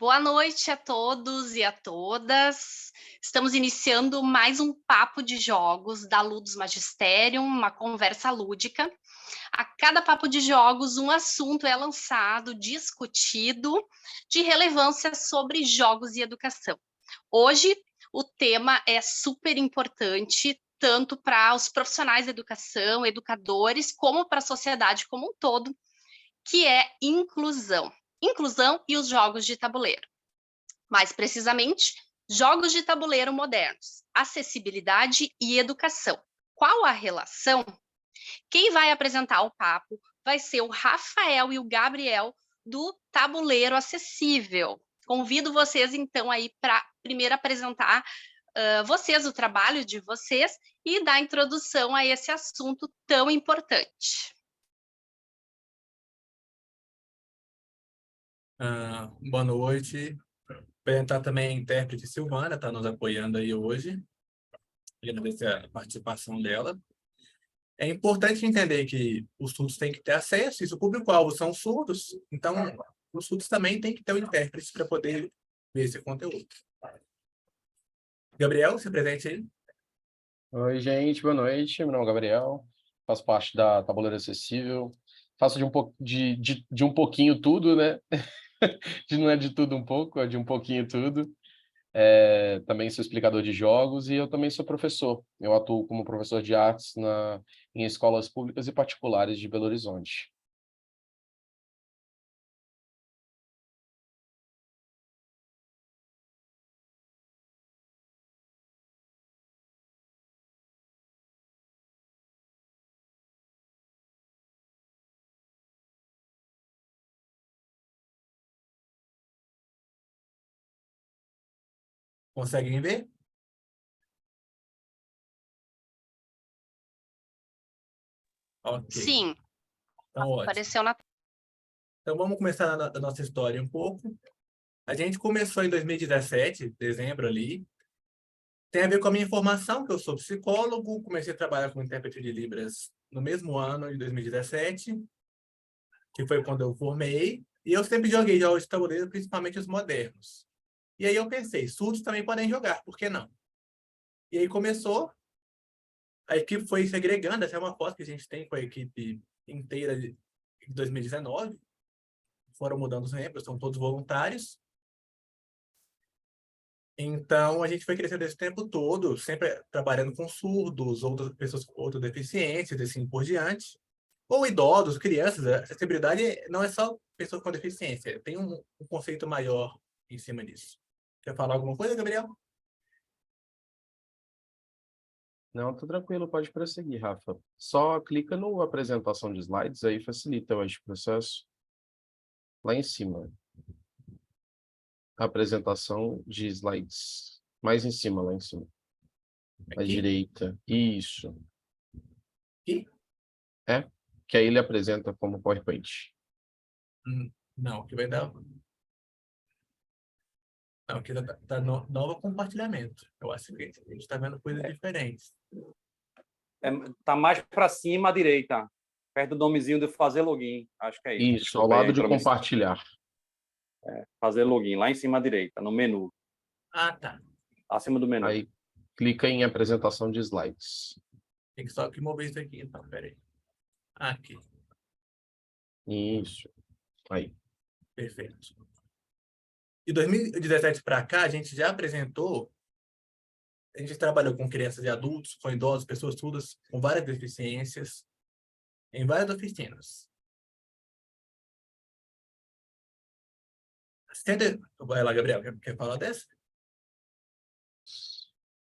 Boa noite a todos e a todas. Estamos iniciando mais um papo de jogos da Ludus Magisterium, uma conversa lúdica. A cada papo de jogos, um assunto é lançado, discutido, de relevância sobre jogos e educação. Hoje, o tema é super importante, tanto para os profissionais da educação, educadores, como para a sociedade como um todo, que é inclusão. Inclusão e os jogos de tabuleiro. Mais precisamente, jogos de tabuleiro modernos, acessibilidade e educação. Qual a relação? Quem vai apresentar o papo vai ser o Rafael e o Gabriel do Tabuleiro Acessível. Convido vocês, então, aí para primeiro apresentar vocês, o trabalho de vocês, e dar introdução a esse assunto tão importante. Boa noite. Apresentar também a intérprete Silvana, está nos apoiando aí hoje. E agradecer a participação dela. É importante entender que os surdos têm que ter acesso, e o público-alvo são surdos, então os surdos também têm que ter o intérprete para poder ver esse conteúdo. Gabriel, se presente aí. Oi, gente, boa noite. Meu nome é Gabriel, faço parte da Tabuleiro Acessível, faço de um pouquinho tudo, né? Não é de tudo um pouco, é de um pouquinho tudo. Também sou explicador de jogos e eu também sou professor. Eu atuo como professor de artes em escolas públicas e particulares de Belo Horizonte. Conseguem ver? Ok. Sim, Então, ótimo. apareceu na... Então, vamos começar a nossa história um pouco. A gente começou em 2017, dezembro ali. Tem a ver com a minha formação, que eu sou psicólogo, comecei a trabalhar como intérprete de Libras no mesmo ano, em 2017, que foi quando eu formei, e eu sempre joguei jogos de tabuleiro, principalmente os modernos. E aí eu pensei, surdos também podem jogar, por que não? E aí começou, a equipe foi se agregando, essa é uma foto que a gente tem com a equipe inteira de 2019, foram mudando os membros, são todos voluntários. Então, a gente foi crescendo esse tempo todo, sempre trabalhando com surdos, outras pessoas com outras deficiências, e assim por diante. Ou idosos, crianças. A acessibilidade não é só pessoas com deficiência, tem um conceito maior em cima disso. Quer falar alguma coisa, Gabriel? Não, tá tranquilo, pode prosseguir, Rafa. Só clica no apresentação de slides, aí facilita, eu acho, o processo. Lá em cima. Apresentação de slides. Mais em cima, lá em cima. À Aqui? direita. Isso. Aqui? Que aí ele apresenta como PowerPoint. Não, que vai dar... Não, aqui tá novo compartilhamento. Eu acho que a gente está vendo coisas diferentes. Tá mais para cima à direita, perto do nomezinho de fazer login. Acho que é isso. Isso, ao lado de compartilhar. Fazer login, lá em cima à direita, no menu. Ah, tá. Acima do menu. Aí clica em apresentação de slides. Tem que só que mover isso aqui, então, peraí. Aqui, Isso. Aí. perfeito. De 2017 para cá, a gente já apresentou, a gente trabalhou com crianças e adultos, com idosos, pessoas surdas, com várias deficiências, em várias oficinas. Vai lá, Gabriel, quer falar dessa?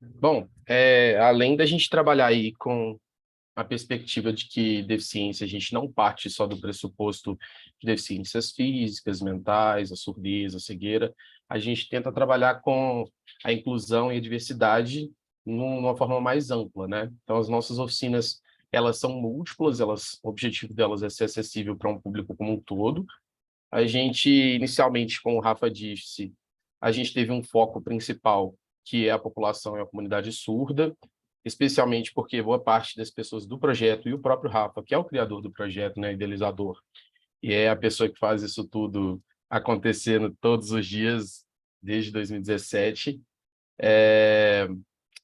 Bom, além da gente trabalhar aí com a perspectiva de que deficiência, a gente não parte só do pressuposto de deficiências físicas, mentais, a surdez, a cegueira, a gente tenta trabalhar com a inclusão e a diversidade numa forma mais ampla, né? Então, as nossas oficinas, elas são múltiplas, o objetivo delas é ser acessível para um público como um todo. A gente, inicialmente, como o Rafa disse, a gente teve um foco principal, que é a população e a comunidade surda, especialmente porque boa parte das pessoas do projeto, e o próprio Rafa, que é o criador do projeto, né, idealizador, e é a pessoa que faz isso tudo acontecendo todos os dias desde 2017, é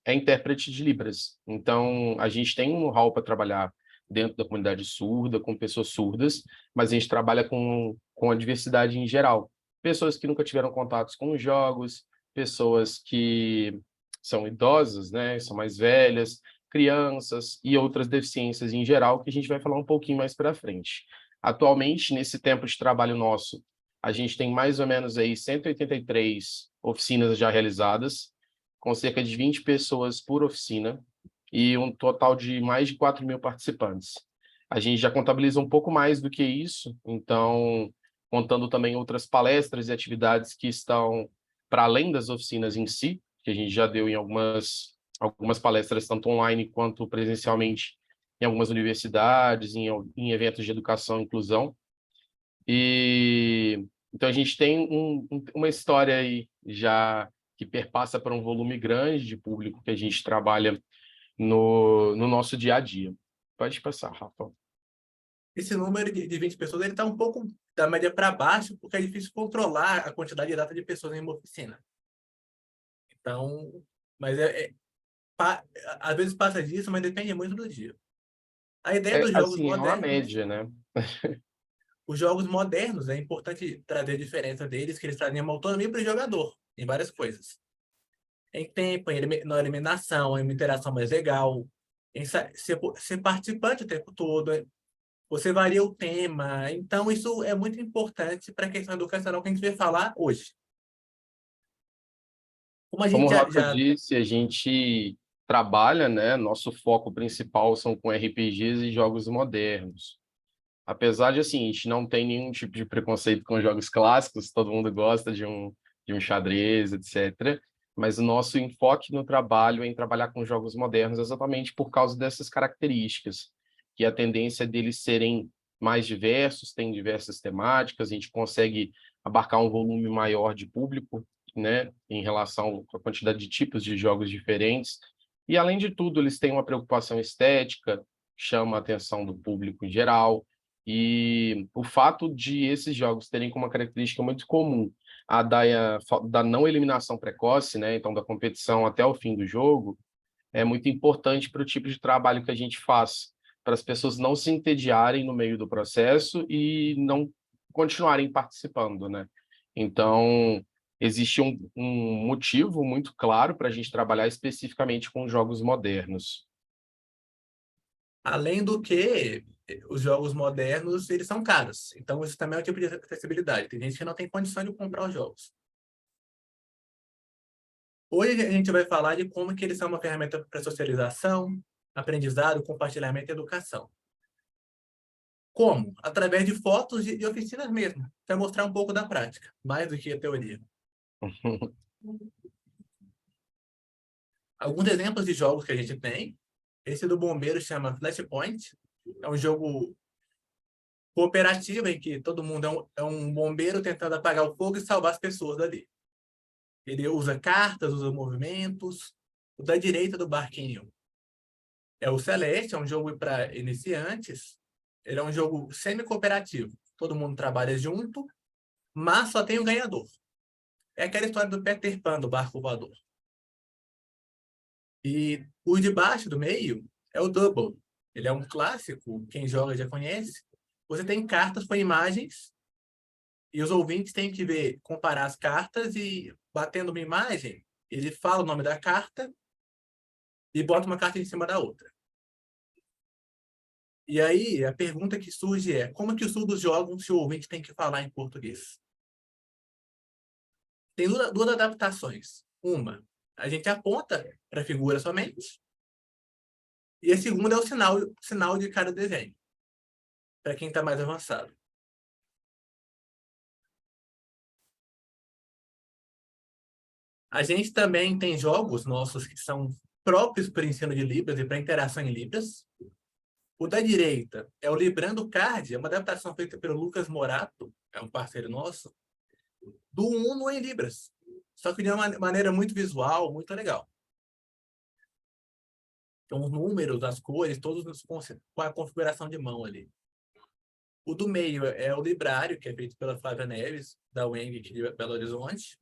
intérprete de Libras. Então, a gente tem um hall para trabalhar dentro da comunidade surda, com pessoas surdas, mas a gente trabalha com a diversidade em geral. Pessoas que nunca tiveram contatos com os jogos, pessoas que são idosas, né, são mais velhas, crianças e outras deficiências em geral, que a gente vai falar um pouquinho mais para frente. Atualmente, nesse tempo de trabalho nosso, a gente tem mais ou menos aí 183 oficinas já realizadas, com cerca de 20 pessoas por oficina e um total de mais de 4.000 participantes. A gente já contabiliza um pouco mais do que isso, então, contando também outras palestras e atividades que estão para além das oficinas em si, que a gente já deu em algumas palestras, tanto online quanto presencialmente, em algumas universidades, em eventos de educação e inclusão. Então, a gente tem uma história aí já que perpassa por um volume grande de público que a gente trabalha no nosso dia a dia. Pode passar, Rafa. Esse número de 20 pessoas ele está um pouco da média para baixo, porque é difícil controlar a quantidade exata de pessoas em uma oficina. Então, mas às vezes passa disso, mas depende muito do dia. A ideia dos jogos Assim, é uma modernos, média, né? os jogos modernos, é importante trazer a diferença deles, que eles trazem uma autonomia para o jogador, em várias coisas. Em tempo, na eliminação, em uma interação mais legal, em ser participante o tempo todo, você varia o tema. Então, isso é muito importante para a questão educacional que a gente vai falar hoje. Como a Como gente o Rafa disse, a gente trabalha, né? Nosso foco principal são com RPGs e jogos modernos. Apesar de, assim, a gente não tem nenhum tipo de preconceito com jogos clássicos, todo mundo gosta de um xadrez, etc. Mas o nosso enfoque no trabalho é em trabalhar com jogos modernos exatamente por causa dessas características, que a tendência deles serem mais diversos, tem diversas temáticas, a gente consegue abarcar um volume maior de público, né, em relação à quantidade de tipos de jogos diferentes. E, além de tudo, eles têm uma preocupação estética, chama a atenção do público em geral, e o fato de esses jogos terem como uma característica muito comum da não eliminação precoce, né? Então, da competição até o fim do jogo, é muito importante para o tipo de trabalho que a gente faz, para as pessoas não se entediarem no meio do processo e não continuarem participando, né? Então, existe um motivo muito claro para a gente trabalhar especificamente com jogos modernos. além do que, os jogos modernos, eles são caros. Então, isso também é um tipo de acessibilidade. Tem gente que não tem condição de comprar os jogos. Hoje a gente vai falar de como que eles são uma ferramenta para socialização, aprendizado, compartilhamento e educação. Como? Através de fotos de oficinas mesmo, para mostrar um pouco da prática, mais do que a teoria. Alguns exemplos de jogos que a gente tem. Esse do bombeiro chama Flashpoint. É um jogo cooperativo em que todo mundo é um bombeiro tentando apagar o fogo e salvar as pessoas dali. Ele usa cartas, usa movimentos. O da direita do barquinho é o Celeste, é um jogo para iniciantes. Ele é um jogo semi-cooperativo. Todo mundo trabalha junto, mas só tem um ganhador. É aquela história do Peter Pan, do barco voador. E o de baixo, do meio, é o Double. Ele é um clássico, quem joga já conhece. Você tem cartas com imagens e os ouvintes têm que ver, comparar as cartas e, batendo uma imagem, ele fala o nome da carta e bota uma carta em cima da outra. E aí, a pergunta que surge é, como que os surdos jogam se o ouvinte tem que falar em português? Tem duas adaptações. Uma, a gente aponta para a figura somente. E a segunda é o sinal de cada desenho, para quem está mais avançado. A gente também tem jogos nossos que são próprios para ensino de Libras e para interação em Libras. O da direita é o Librando Card, é uma adaptação feita pelo Lucas Morato, é um parceiro nosso, do Uno em Libras. Só que de uma maneira muito visual, muito legal. Então, os números, as cores, todos com a configuração de mão ali. O do meio é o Librário, que é feito pela Flávia Neves, da UENG aqui de Belo Horizonte.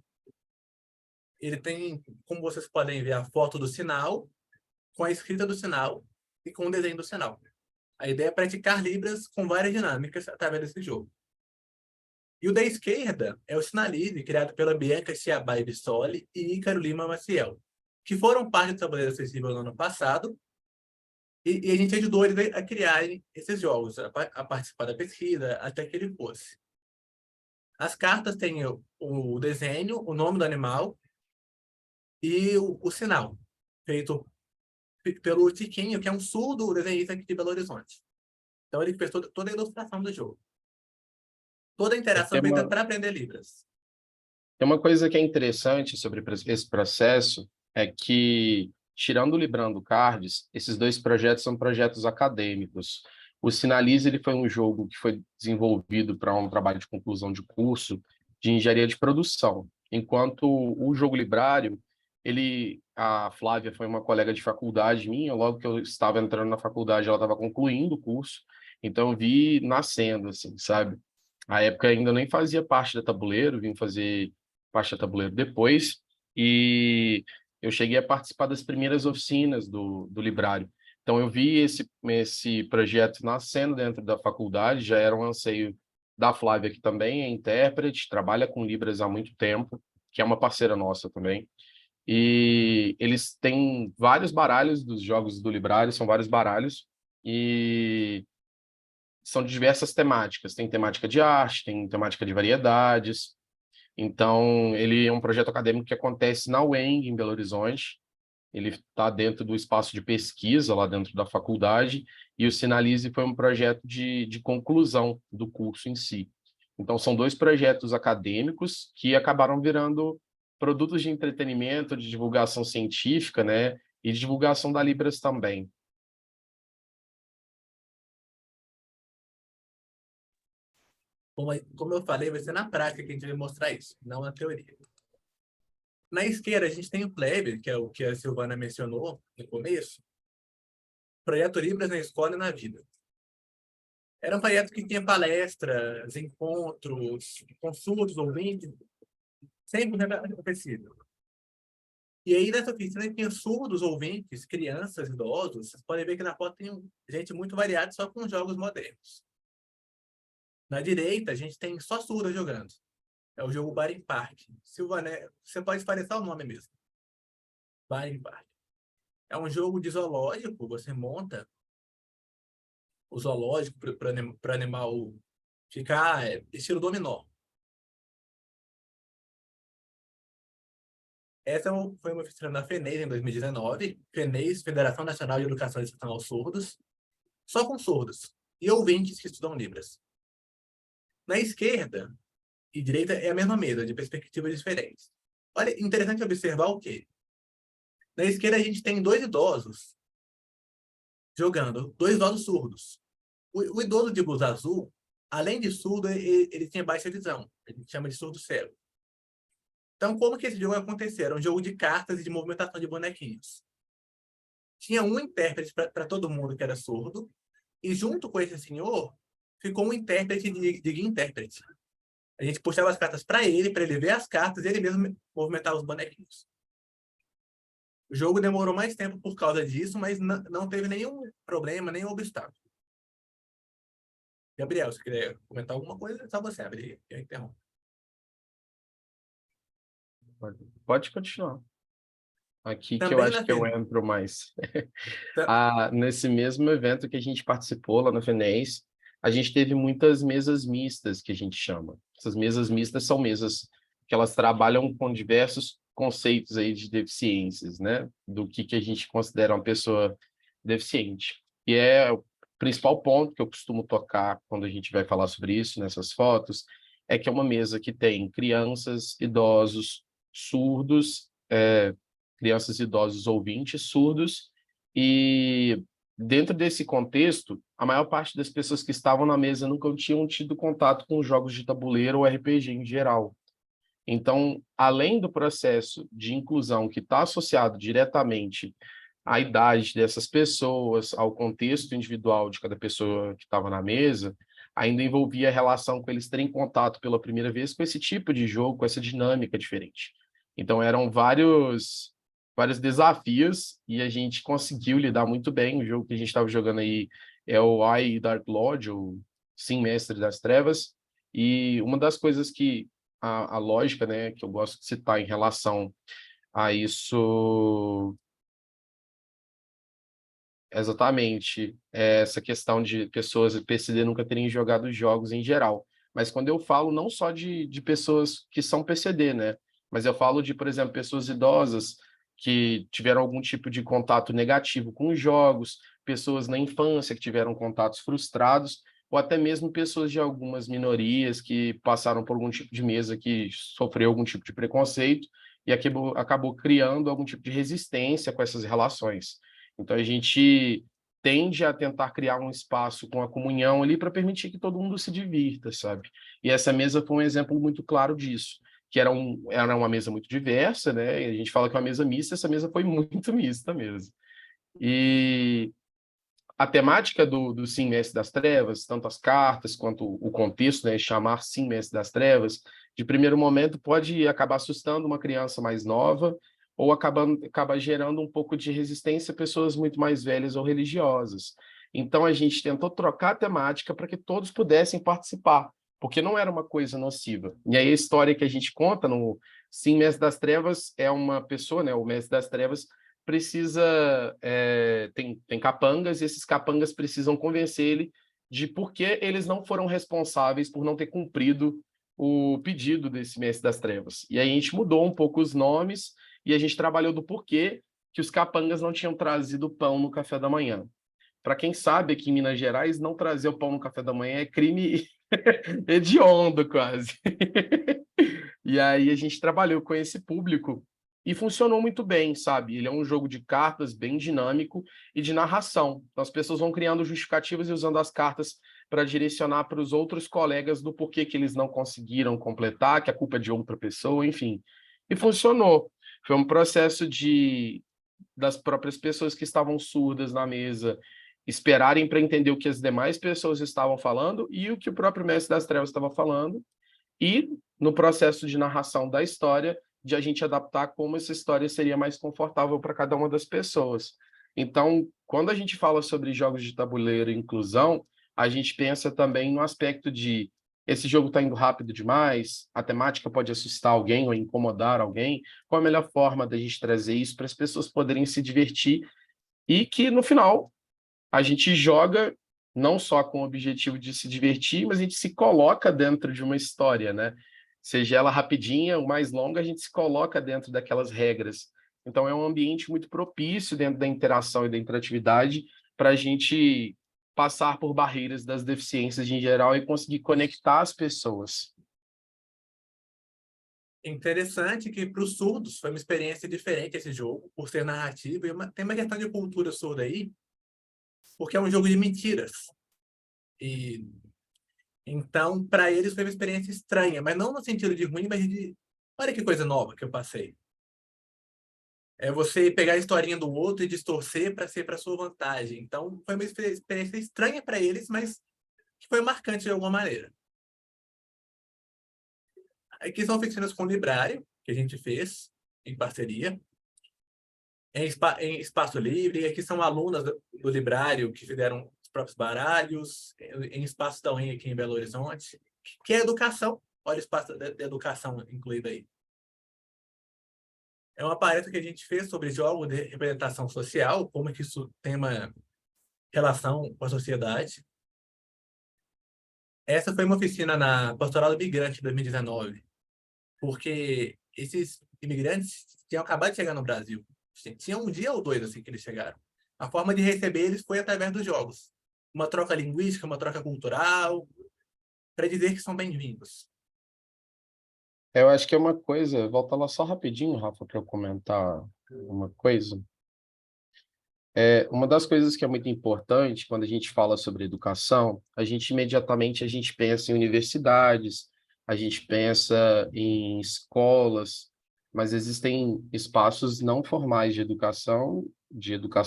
Ele tem, como vocês podem ver, a foto do sinal, com a escrita do sinal e com o desenho do sinal. A ideia é praticar Libras com várias dinâmicas através desse jogo. E o da esquerda é o Sinalize, criado pela Bianca Chiabai Bissoli e Ícaro Lima Maciel, que foram parte do Tabuleiro Acessível no ano passado, e a gente ajudou eles a criarem esses jogos, a participar da pesquisa, até que ele fosse. As cartas têm o desenho, o nome do animal e o sinal, feito pelo Tiquinho, que é um surdo desenhista aqui de Belo Horizonte. Então ele fez toda a ilustração do jogo. Toda a interação é feita para aprender Libras. Tem uma coisa que é interessante sobre esse processo, é que, tirando o Librando Cards, esses dois projetos são projetos acadêmicos. O Sinalize ele foi um jogo que foi desenvolvido para um trabalho de conclusão de curso de engenharia de produção, enquanto o jogo Librário, a Flávia foi uma colega de faculdade minha, logo que eu estava entrando na faculdade, ela estava concluindo o curso, então eu vi nascendo, assim, sabe? A época ainda nem fazia parte da Tabuleiro, vim fazer parte da Tabuleiro depois, e eu cheguei a participar das primeiras oficinas do Librário. Então, eu vi esse projeto nascendo dentro da faculdade, já era um anseio da Flávia, que também é intérprete, trabalha com Libras há muito tempo, que é uma parceira nossa também. E eles têm vários baralhos dos jogos do Librário, são vários baralhos, e são de diversas temáticas. Tem temática de arte, tem temática de variedades. Então, ele é um projeto acadêmico que acontece na UENG, em Belo Horizonte. Ele está dentro do espaço de pesquisa, lá dentro da faculdade, e o Sinalize foi um projeto de conclusão do curso em si. Então, são dois projetos acadêmicos que acabaram virando produtos de entretenimento, de divulgação científica, né, e de divulgação da Libras também. Como eu falei, vai ser na prática que a gente vai mostrar isso, não na teoria. Na esquerda, a gente tem o Kleber, que é o que a Silvana mencionou no começo. Projeto Libras na escola e na vida. Era um projeto que tinha palestras, encontros, consultas, ouvintes, sempre acontecido. E aí, nessa oficina, tinha surdos, ouvintes, crianças, idosos. Vocês podem ver que na foto tem gente muito variada, só com jogos modernos. Na direita, a gente tem só surdos jogando. É o jogo Bar em Parque. Silvana, você pode parecer o nome mesmo. Bar em Parque. É um jogo de zoológico, você monta o zoológico para animal ficar estilo dominó. Essa foi uma oficina da FENES em 2019. FENES, Federação Nacional de Educação e Instrução aos Surdos. Só com surdos e ouvintes que estudam Libras. Na esquerda e direita é a mesma mesa, de perspectivas diferentes. Olha, interessante observar o quê? Na esquerda a gente tem dois idosos jogando, dois idosos surdos. O idoso de blusa azul, além de surdo, ele tinha baixa visão. A gente chama de surdo cego. Então, como que esse jogo aconteceu? Era um jogo de cartas e de movimentação de bonequinhos. Tinha um intérprete para todo mundo que era surdo, e junto com esse senhor, ficou um intérprete de intérprete. A gente puxava as cartas para ele ver as cartas e ele mesmo movimentava os bonequinhos. O jogo demorou mais tempo por causa disso, mas não teve nenhum problema, nenhum obstáculo. Gabriel, se quiser comentar alguma coisa, é só você abrir e eu interrompo. Pode continuar. Aqui que eu Também acho que eu entro mais. Tá. Nesse mesmo evento que a gente participou lá no FENES, a gente teve muitas mesas mistas, que a gente chama. Essas mesas mistas são mesas que elas trabalham com diversos conceitos aí de deficiências, né? Do que a gente considera uma pessoa deficiente. E é o principal ponto que eu costumo tocar quando a gente vai falar sobre isso, nessas fotos, é que é uma mesa que tem crianças, idosos, surdos, crianças, idosos, ouvintes, surdos, e dentro desse contexto, a maior parte das pessoas que estavam na mesa nunca tinham tido contato com jogos de tabuleiro ou RPG em geral. Então, além do processo de inclusão que está associado diretamente à idade dessas pessoas, ao contexto individual de cada pessoa que estava na mesa, ainda envolvia a relação com eles terem contato pela primeira vez com esse tipo de jogo, com essa dinâmica diferente. Então, eram vários desafios e a gente conseguiu lidar muito bem. O jogo que a gente estava jogando aí é o I, Dark Lord, ou Sim, Mestre das Trevas. E uma das coisas que a lógica, né, que eu gosto de citar em relação a isso, exatamente, é essa questão de pessoas PCD nunca terem jogado jogos em geral. Mas quando eu falo não só de pessoas que são PCD, né? Mas eu falo de, por exemplo, pessoas idosas que tiveram algum tipo de contato negativo com os jogos, pessoas na infância que tiveram contatos frustrados, ou até mesmo pessoas de algumas minorias que passaram por algum tipo de mesa que sofreu algum tipo de preconceito e acabou criando algum tipo de resistência com essas relações. Então, a gente tende a tentar criar um espaço com a comunhão ali para permitir que todo mundo se divirta, sabe? E essa mesa foi um exemplo muito claro disso, que era uma mesa muito diversa, né? E a gente fala que é uma mesa mista, essa mesa foi muito mista mesmo. E a temática do Sim, Mestre das Trevas, tanto as cartas quanto o contexto, né, chamar Sim, Mestre das Trevas, de primeiro momento pode acabar assustando uma criança mais nova ou acaba gerando um pouco de resistência a pessoas muito mais velhas ou religiosas. Então, a gente tentou trocar a temática para que todos pudessem participar, porque não era uma coisa nociva. E aí a história que a gente conta no Sim, Mestre das Trevas é uma pessoa, né, o Mestre das Trevas, tem capangas, e esses capangas precisam convencer ele de por que eles não foram responsáveis por não ter cumprido o pedido desse Mestre das Trevas. E aí a gente mudou um pouco os nomes e a gente trabalhou do porquê que os capangas não tinham trazido pão no café da manhã. Para quem sabe, aqui em Minas Gerais, não trazer o pão no café da manhã é crime hediondo, quase. E aí a gente trabalhou com esse público e funcionou muito bem, sabe? Ele é um jogo de cartas bem dinâmico e de narração. Então, as pessoas vão criando justificativas e usando as cartas para direcionar para os outros colegas do porquê que eles não conseguiram completar, que a culpa é de outra pessoa, enfim. E funcionou. Foi um processo das próprias pessoas que estavam surdas na mesa esperarem para entender o que as demais pessoas estavam falando e o que o próprio Mestre das Trevas estava falando, e no processo de narração da história, de a gente adaptar como essa história seria mais confortável para cada uma das pessoas. Então, quando a gente fala sobre jogos de tabuleiro e inclusão, a gente pensa também no aspecto de esse jogo está indo rápido demais, a temática pode assustar alguém ou incomodar alguém. Qual a melhor forma da gente trazer isso para as pessoas poderem se divertir e que, no final, a gente joga não só com o objetivo de se divertir, mas a gente se coloca dentro de uma história, né? Seja ela rapidinha ou mais longa, a gente se coloca dentro daquelas regras. Então, é um ambiente muito propício dentro da interação e da interatividade para a gente passar por barreiras das deficiências em geral e conseguir conectar as pessoas. Interessante que para os surdos foi uma experiência diferente esse jogo, por ser narrativo. E tem uma questão de cultura surda aí, porque é um jogo de mentiras. E então, para eles foi uma experiência estranha, mas não no sentido de ruim, mas de olha que coisa nova que eu passei. É você pegar a historinha do outro e distorcer para ser para sua vantagem. Então, foi uma experiência estranha para eles, mas que foi marcante de alguma maneira. Aqui são oficinas com Librário, que a gente fez em parceria, em espaço livre. Aqui são alunas do Librário que fizeram os próprios baralhos, em espaço da UEM aqui em Belo Horizonte, que é educação. Olha o espaço de educação incluído aí. É uma palestra que a gente fez sobre jogos de representação social, como que isso tem uma relação com a sociedade. Essa foi uma oficina na Pastoral do Imigrante de 2019, porque esses imigrantes tinham acabado de chegar no Brasil. Tinha um dia ou dois assim que eles chegaram. A forma de receber eles foi através dos jogos. Uma troca linguística, uma troca cultural, para dizer que são bem-vindos. Eu acho que é uma coisa, volta lá só rapidinho, Rafa, para eu comentar uma coisa. Uma das coisas que é muito importante quando a gente fala sobre educação, a gente imediatamente pensa em universidades, a gente pensa em escolas, mas existem espaços não formais de educação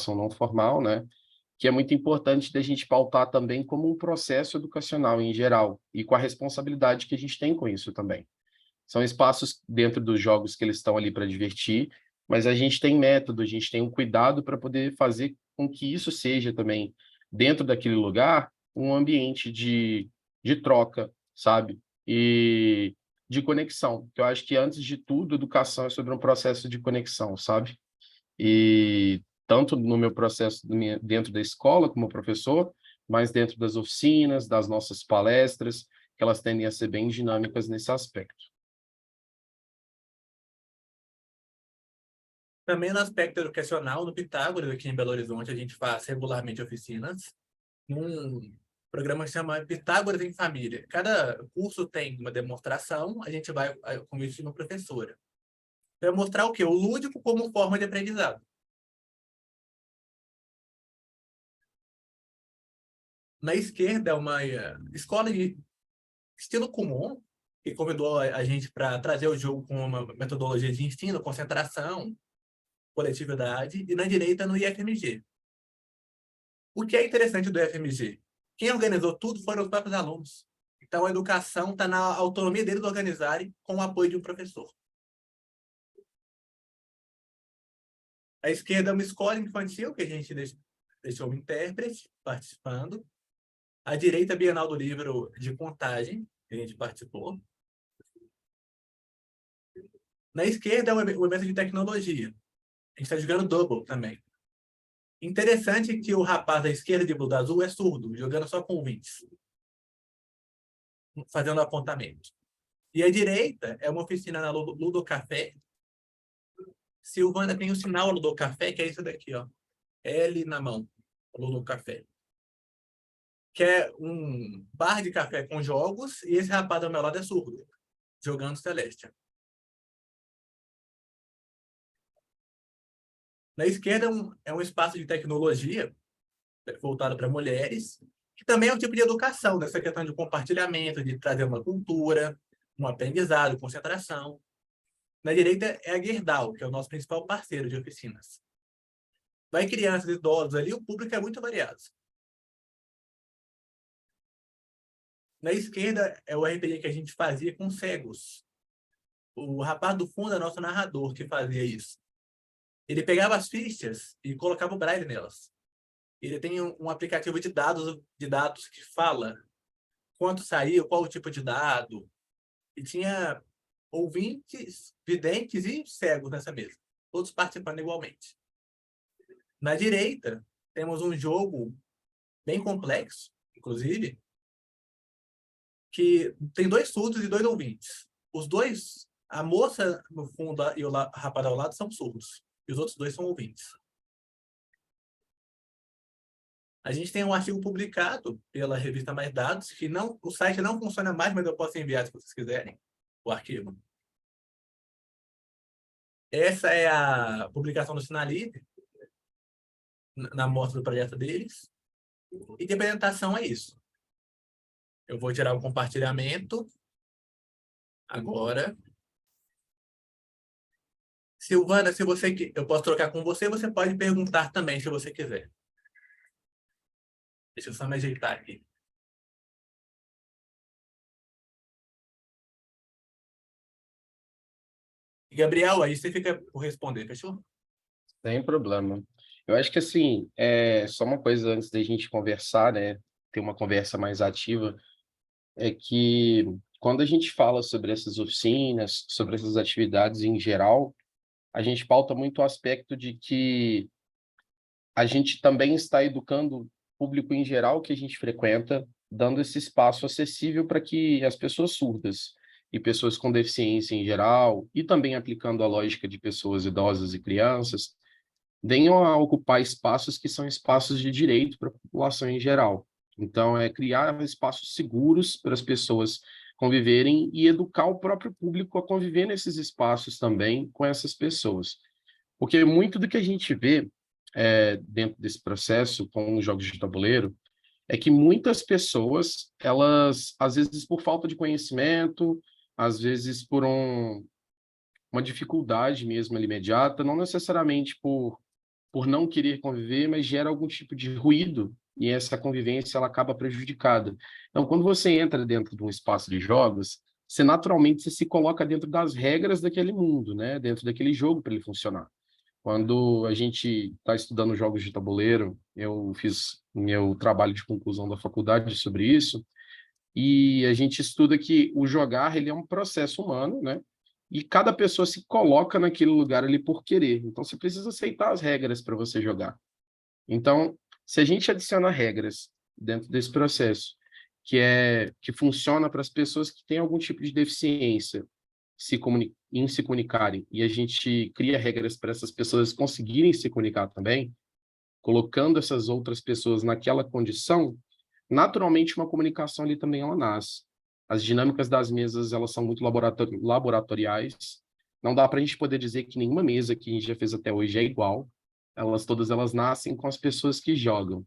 não formal, né? que é muito importante da gente pautar também como um processo educacional em geral, e com a responsabilidade que a gente tem com isso também. São espaços dentro dos jogos que eles estão ali para divertir, mas a gente tem método, a gente tem um cuidado para poder fazer com que isso seja também, dentro daquele lugar, um ambiente de troca, sabe? E de conexão, que eu acho que, antes de tudo, educação é sobre um processo de conexão, sabe? E tanto no meu processo dentro da escola como professor, mas dentro das oficinas, das nossas palestras, que elas tendem a ser bem dinâmicas nesse aspecto. Também no aspecto educacional, no Pitágoras, aqui em Belo Horizonte, a gente faz regularmente oficinas. Um programa que se chama Pitágoras em Família. Cada curso tem uma demonstração, a gente vai conversar com a professora. Vai mostrar o quê? O lúdico como forma de aprendizado. Na esquerda é uma escola de estilo comum, que convidou a gente para trazer o jogo com uma metodologia de ensino, concentração, coletividade, e na direita no IFMG. O que é interessante do IFMG? Quem organizou tudo foram os próprios alunos. Então, a educação está na autonomia deles organizarem com o apoio de um professor. A esquerda é uma escola infantil, que a gente deixou um intérprete participando. A direita, a Bienal do Livro de Contagem, que a gente participou. Na esquerda, é o evento de tecnologia. A gente está jogando Double também. Interessante que o rapaz da esquerda de blusa azul é surdo, jogando só com ouvintes, fazendo apontamento. E a direita é uma oficina na Ludocafé. Silvana tem o sinal Ludocafé, que é isso daqui, ó. L na mão, Ludocafé. Que é um bar de café com jogos, e esse rapaz ao meu lado é surdo, jogando Celeste. Na esquerda é um espaço de tecnologia voltado para mulheres, que também é um tipo de educação, nessa questão de compartilhamento, de trazer uma cultura, um aprendizado, concentração. Na direita é a Gerdau, que é o nosso principal parceiro de oficinas. Vai crianças, idosos ali, o público é muito variado. Na esquerda é o RPG que a gente fazia com cegos. O rapaz do fundo é nosso narrador que fazia isso. Ele pegava as fichas e colocava o braille nelas. Ele tem um aplicativo de dados que fala quanto saiu, qual o tipo de dado. E tinha ouvintes, videntes e cegos nessa mesa, todos participando igualmente. Na direita, temos um jogo bem complexo, inclusive, que tem 2 surdos e 2 ouvintes. Os dois, a moça no fundo e o rapaz ao lado, são surdos. E os outros 2 são ouvintes. A gente tem um artigo publicado pela revista Mais Dados, que o site não funciona mais, mas eu posso enviar se vocês quiserem o arquivo. Essa é a publicação do Sinalive, na mostra do projeto deles. E de apresentação é isso. Eu vou tirar o compartilhamento agora. Silvana, se você eu posso trocar com você, você pode perguntar também, se você quiser. Deixa eu só me ajeitar aqui. Gabriel, aí você fica por responder, fechou? Sem problema. Eu acho que, assim, só uma coisa antes da gente conversar, né, ter uma conversa mais ativa, é que quando a gente fala sobre essas oficinas, sobre essas atividades em geral, a gente pauta muito o aspecto de que a gente também está educando o público em geral que a gente frequenta, dando esse espaço acessível para que as pessoas surdas e pessoas com deficiência em geral, e também aplicando a lógica de pessoas idosas e crianças, venham a ocupar espaços que são espaços de direito para a população em geral. Então, é criar espaços seguros para as pessoas conviverem e educar o próprio público a conviver nesses espaços também com essas pessoas. Porque muito do que a gente vê dentro desse processo com os jogos de tabuleiro é que muitas pessoas, elas, às vezes por falta de conhecimento, às vezes por uma dificuldade mesmo ali imediata, não necessariamente por por não querer conviver, mas gera algum tipo de ruído e essa convivência ela acaba prejudicada. Então, quando você entra dentro de um espaço de jogos, você naturalmente você se coloca dentro das regras daquele mundo, né? Dentro daquele jogo para ele funcionar. Quando a gente está estudando jogos de tabuleiro, eu fiz meu trabalho de conclusão da faculdade sobre isso, e a gente estuda que o jogar ele é um processo humano, né? E cada pessoa se coloca naquele lugar ali por querer. Então, você precisa aceitar as regras para você jogar. Então, se a gente adiciona regras dentro desse processo, que funciona para as pessoas que têm algum tipo de deficiência em se comunicarem, e a gente cria regras para essas pessoas conseguirem se comunicar também, colocando essas outras pessoas naquela condição, naturalmente uma comunicação ali também ela nasce. As dinâmicas das mesas, elas são muito laboratoriais. Não dá para a gente poder dizer que nenhuma mesa que a gente já fez até hoje é igual. Todas elas nascem com as pessoas que jogam.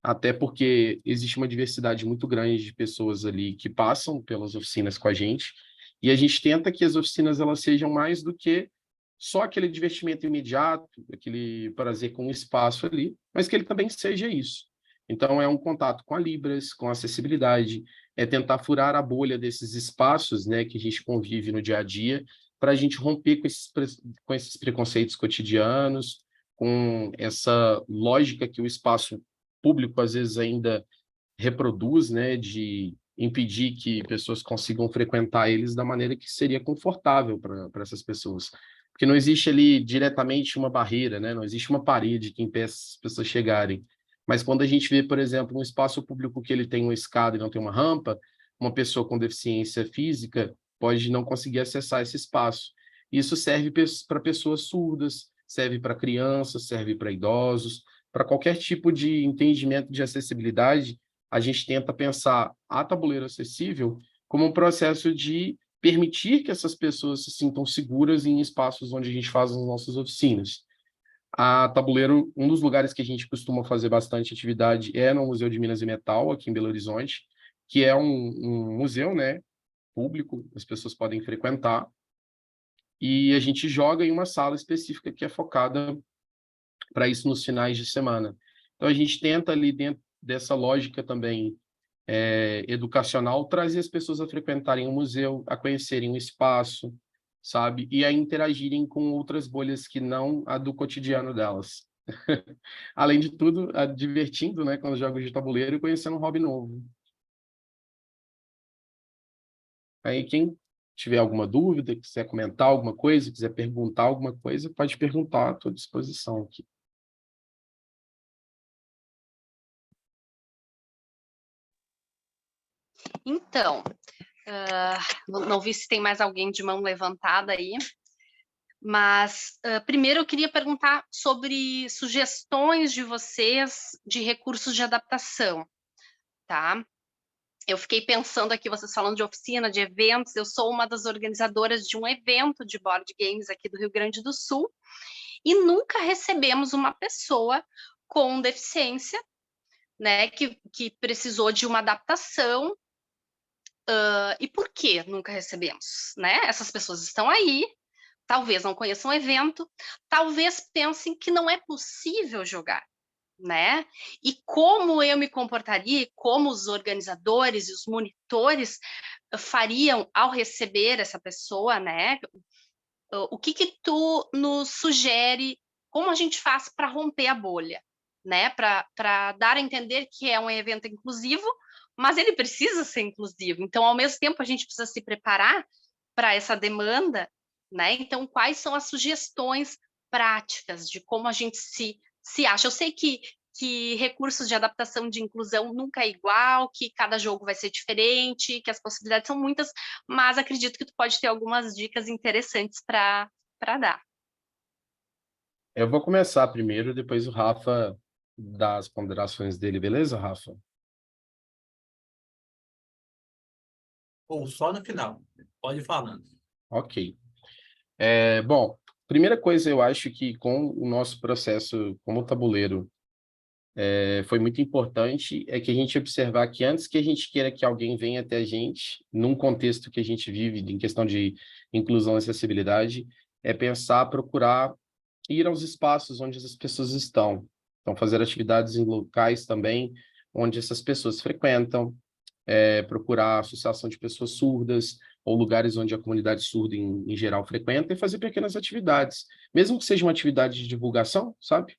Até porque existe uma diversidade muito grande de pessoas ali que passam pelas oficinas com a gente, e a gente tenta que as oficinas elas sejam mais do que só aquele divertimento imediato, aquele prazer com o espaço ali, mas que ele também seja isso. Então, é um contato com a Libras, com a acessibilidade, é tentar furar a bolha desses espaços, né, que a gente convive no dia a dia, para a gente romper com esses preconceitos cotidianos, com essa lógica que o espaço público às vezes ainda reproduz, né, de impedir que pessoas consigam frequentar eles da maneira que seria confortável para essas pessoas. Porque não existe ali diretamente uma barreira, né? Não existe uma parede que impeça as pessoas chegarem. Mas quando a gente vê, por exemplo, um espaço público que ele tem uma escada e não tem uma rampa, uma pessoa com deficiência física pode não conseguir acessar esse espaço. Isso serve para pessoas surdas, serve para crianças, serve para idosos, para qualquer tipo de entendimento de acessibilidade, a gente tenta pensar a tabuleiro acessível como um processo de permitir que essas pessoas se sintam seguras em espaços onde a gente faz as nossas oficinas. A tabuleiro, um dos lugares que a gente costuma fazer bastante atividade é no Museu de Minas e Metal, aqui em Belo Horizonte, que é um museu, né, público, as pessoas podem frequentar, e a gente joga em uma sala específica que é focada para isso nos finais de semana. Então, a gente tenta ali dentro dessa lógica também educacional, trazer as pessoas a frequentarem o museu, a conhecerem o espaço, sabe? E a interagirem com outras bolhas que não a do cotidiano delas. Além de tudo, divertindo, né, com os jogos de tabuleiro e conhecendo um hobby novo. Aí, quem tiver alguma dúvida, quiser comentar alguma coisa, quiser perguntar alguma coisa, pode perguntar, estou à disposição aqui. Então, não vi se tem mais alguém de mão levantada aí, mas primeiro eu queria perguntar sobre sugestões de vocês de recursos de adaptação, tá? Eu fiquei pensando aqui, vocês falando de oficina, de eventos, eu sou uma das organizadoras de um evento de board games aqui do Rio Grande do Sul, e nunca recebemos uma pessoa com deficiência, né, que precisou de uma adaptação. E por que nunca recebemos, né? Essas pessoas estão aí, talvez não conheçam o evento, talvez pensem que não é possível jogar, né? E como eu me comportaria, como os organizadores e os monitores fariam ao receber essa pessoa, né? O que tu nos sugere, como a gente faz para romper a bolha, né? Para dar a entender que é um evento inclusivo, mas ele precisa ser inclusivo. Então, ao mesmo tempo, a gente precisa se preparar para essa demanda, né? Então, quais são as sugestões práticas de como a gente se acha? Eu sei que recursos de adaptação de inclusão nunca é igual, que cada jogo vai ser diferente, que as possibilidades são muitas, mas acredito que tu pode ter algumas dicas interessantes para dar. Eu vou começar primeiro, depois o Rafa dá as ponderações dele, beleza, Rafa? Ou só no final. Pode ir falando. Ok. Bom, primeira coisa, eu acho que com o nosso processo como tabuleiro foi muito importante é que a gente observar que antes que a gente queira que alguém venha até a gente, num contexto que a gente vive, em questão de inclusão e acessibilidade, é pensar, procurar ir aos espaços onde as pessoas estão. Então, fazer atividades em locais também onde essas pessoas frequentam, procurar associação de pessoas surdas ou lugares onde a comunidade surda em geral frequenta e fazer pequenas atividades, mesmo que seja uma atividade de divulgação, sabe?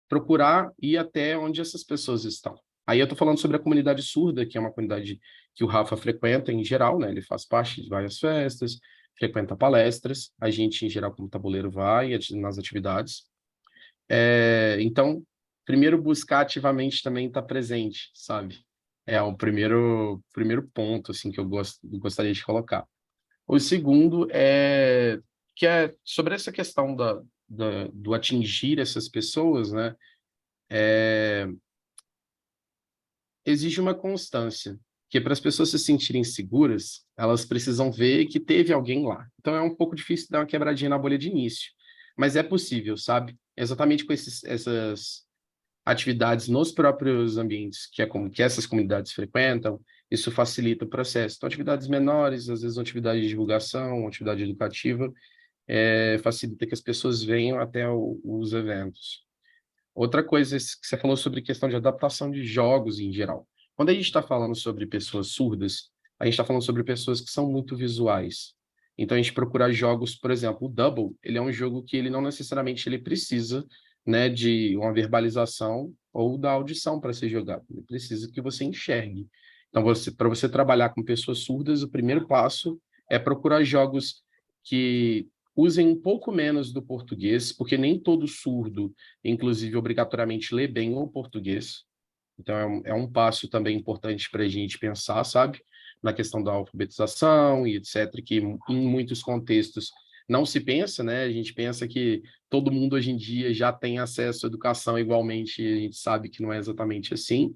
Procurar ir até onde essas pessoas estão. Aí eu estou falando sobre a comunidade surda, que é uma comunidade que o Rafa frequenta em geral, né? Ele faz parte de várias festas, frequenta palestras, a gente, em geral, como tabuleiro, vai nas atividades. Então, primeiro, buscar ativamente também estar presente, sabe? É o primeiro ponto assim, que eu gostaria de colocar. O segundo que é sobre essa questão do atingir essas pessoas, né? Exige uma constância, que para as pessoas se sentirem seguras, elas precisam ver que teve alguém lá. Então é um pouco difícil dar uma quebradinha na bolha de início, mas é possível, sabe? Exatamente com essas atividades nos próprios ambientes que essas comunidades frequentam, isso facilita o processo. Então, atividades menores, às vezes uma atividade de divulgação, uma atividade educativa, facilita que as pessoas venham até os eventos. Outra coisa que você falou sobre questão de adaptação de jogos em geral. Quando a gente está falando sobre pessoas surdas, a gente está falando sobre pessoas que são muito visuais. Então, a gente procura jogos, por exemplo, o Double, ele é um jogo que ele não necessariamente ele precisa, né, de uma verbalização ou da audição para ser jogado. Ele precisa que você enxergue. Então, para você trabalhar com pessoas surdas, o primeiro passo é procurar jogos que usem um pouco menos do português, porque nem todo surdo, inclusive, obrigatoriamente lê bem o português. Então, é um passo também importante para a gente pensar, sabe? Na questão da alfabetização e etc., que em muitos contextos não se pensa, né? A gente pensa que todo mundo hoje em dia já tem acesso à educação igualmente, e a gente sabe que não é exatamente assim.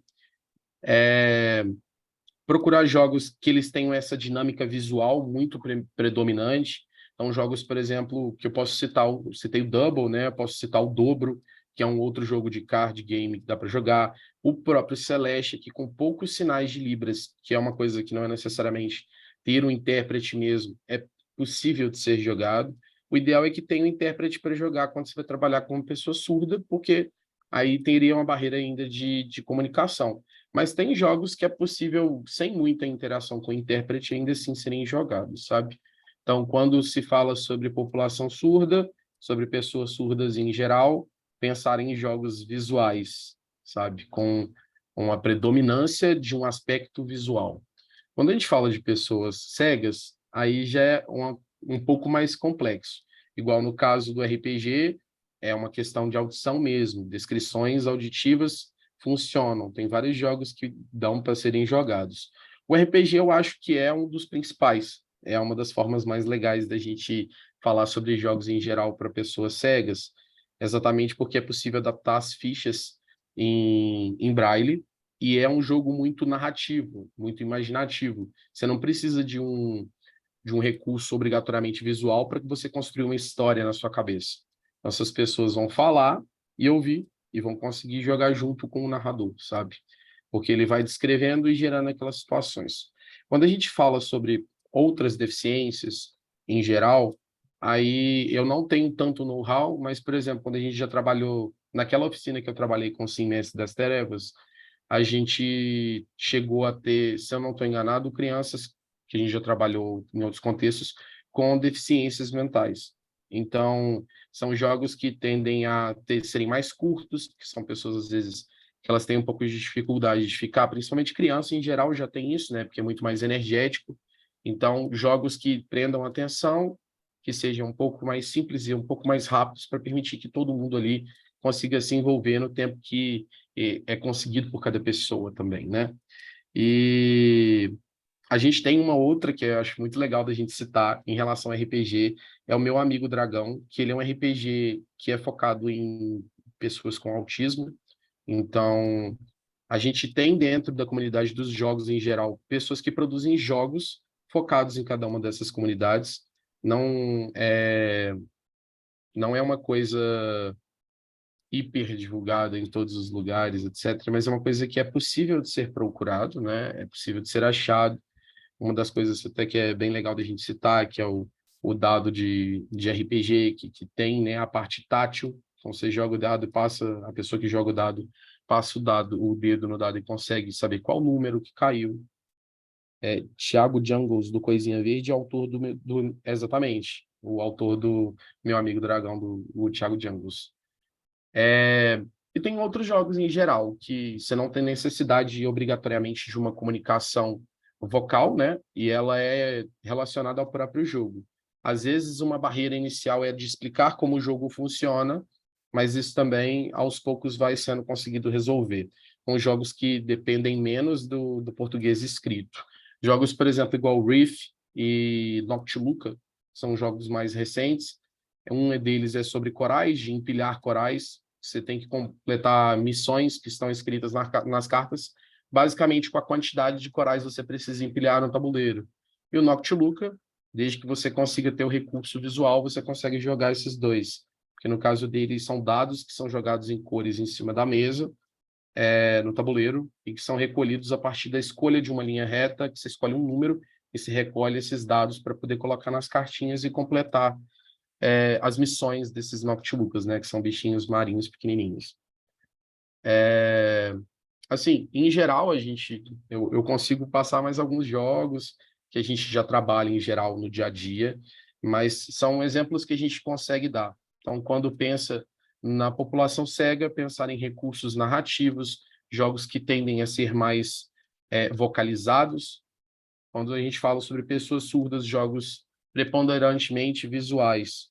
Procurar jogos que eles tenham essa dinâmica visual muito predominante. Então, jogos, por exemplo, que eu posso citar, citei o Double, né? Eu posso citar o Dobro, que é um outro jogo de card game que dá para jogar. O próprio Celeste, que com poucos sinais de libras, que é uma coisa que não é necessariamente ter um intérprete mesmo, é possível de ser jogado. O ideal é que tenha um intérprete para jogar quando você vai trabalhar com uma pessoa surda, porque aí teria uma barreira ainda de comunicação. Mas tem jogos que é possível, sem muita interação com o intérprete, ainda assim serem jogados, sabe? Então, quando se fala sobre população surda, sobre pessoas surdas em geral, pensar em jogos visuais, sabe? Com uma predominância de um aspecto visual. Quando a gente fala de pessoas cegas, aí já é um pouco mais complexo. Igual no caso do RPG, é uma questão de audição mesmo, descrições auditivas funcionam. Tem vários jogos que dão para serem jogados. O RPG eu acho que é um dos principais, é uma das formas mais legais da gente falar sobre jogos em geral para pessoas cegas, exatamente porque é possível adaptar as fichas em braille, e é um jogo muito narrativo, muito imaginativo. Você não precisa de um recurso obrigatoriamente visual para que você construa uma história na sua cabeça. Então, essas pessoas vão falar e ouvir e vão conseguir jogar junto com o narrador, sabe? Porque ele vai descrevendo e gerando aquelas situações. Quando a gente fala sobre outras deficiências em geral, aí eu não tenho tanto know-how, mas, por exemplo, quando a gente já trabalhou naquela oficina que eu trabalhei com o Sim Mestre das Trevas, a gente chegou a ter, se eu não estou enganado, crianças que a gente já trabalhou em outros contextos com deficiências mentais. Então, são jogos que tendem a serem mais curtos, que são pessoas, às vezes, que elas têm um pouco de dificuldade de ficar, principalmente criança em geral já tem isso, né? Porque é muito mais energético. Então, jogos que prendam atenção, que sejam um pouco mais simples e um pouco mais rápidos para permitir que todo mundo ali consiga se envolver no tempo que é conseguido por cada pessoa também, né? E a gente tem uma outra que eu acho muito legal da gente citar em relação ao RPG, é o Meu Amigo Dragão, que ele é um RPG que é focado em pessoas com autismo. Então, a gente tem dentro da comunidade dos jogos em geral, pessoas que produzem jogos focados em cada uma dessas comunidades. Não é uma coisa hiper divulgada em todos os lugares, etc., mas é uma coisa que é possível de ser procurado, né? É possível de ser achado. Uma das coisas até que é bem legal da gente citar, que é o o dado de RPG que tem, né, a parte tátil. Então, você joga o dado e passa, a pessoa que joga o dado passa o dedo no dado e consegue saber qual número que caiu. Thiago Jungles, do Coisinha Verde, autor exatamente, o autor do Meu Amigo Dragão, o Thiago Jungles. E tem outros jogos em geral, que você não tem necessidade obrigatoriamente de uma comunicação vocal, né? E ela é relacionada ao próprio jogo. Às vezes, uma barreira inicial é de explicar como o jogo funciona, mas isso também, aos poucos, vai sendo conseguido resolver, com jogos que dependem menos do português escrito. Jogos, por exemplo, igual Riff e Noctiluca, são jogos mais recentes. Um deles é sobre corais, de empilhar corais. Você tem que completar missões que estão escritas nas cartas, basicamente com a quantidade de corais você precisa empilhar no tabuleiro. E o Noctiluca, desde que você consiga ter o recurso visual, você consegue jogar esses dois. Porque no caso dele, são dados que são jogados em cores em cima da mesa, no tabuleiro, e que são recolhidos a partir da escolha de uma linha reta, que você escolhe um número e se recolhe esses dados para poder colocar nas cartinhas e completar as missões desses Noctilucas, né, que são bichinhos marinhos pequenininhos. Assim, em geral, eu consigo passar mais alguns jogos que a gente já trabalha em geral no dia a dia, mas são exemplos que a gente consegue dar. Então, quando pensa na população cega, pensar em recursos narrativos, jogos que tendem a ser mais vocalizados. Quando a gente fala sobre pessoas surdas, jogos preponderantemente visuais,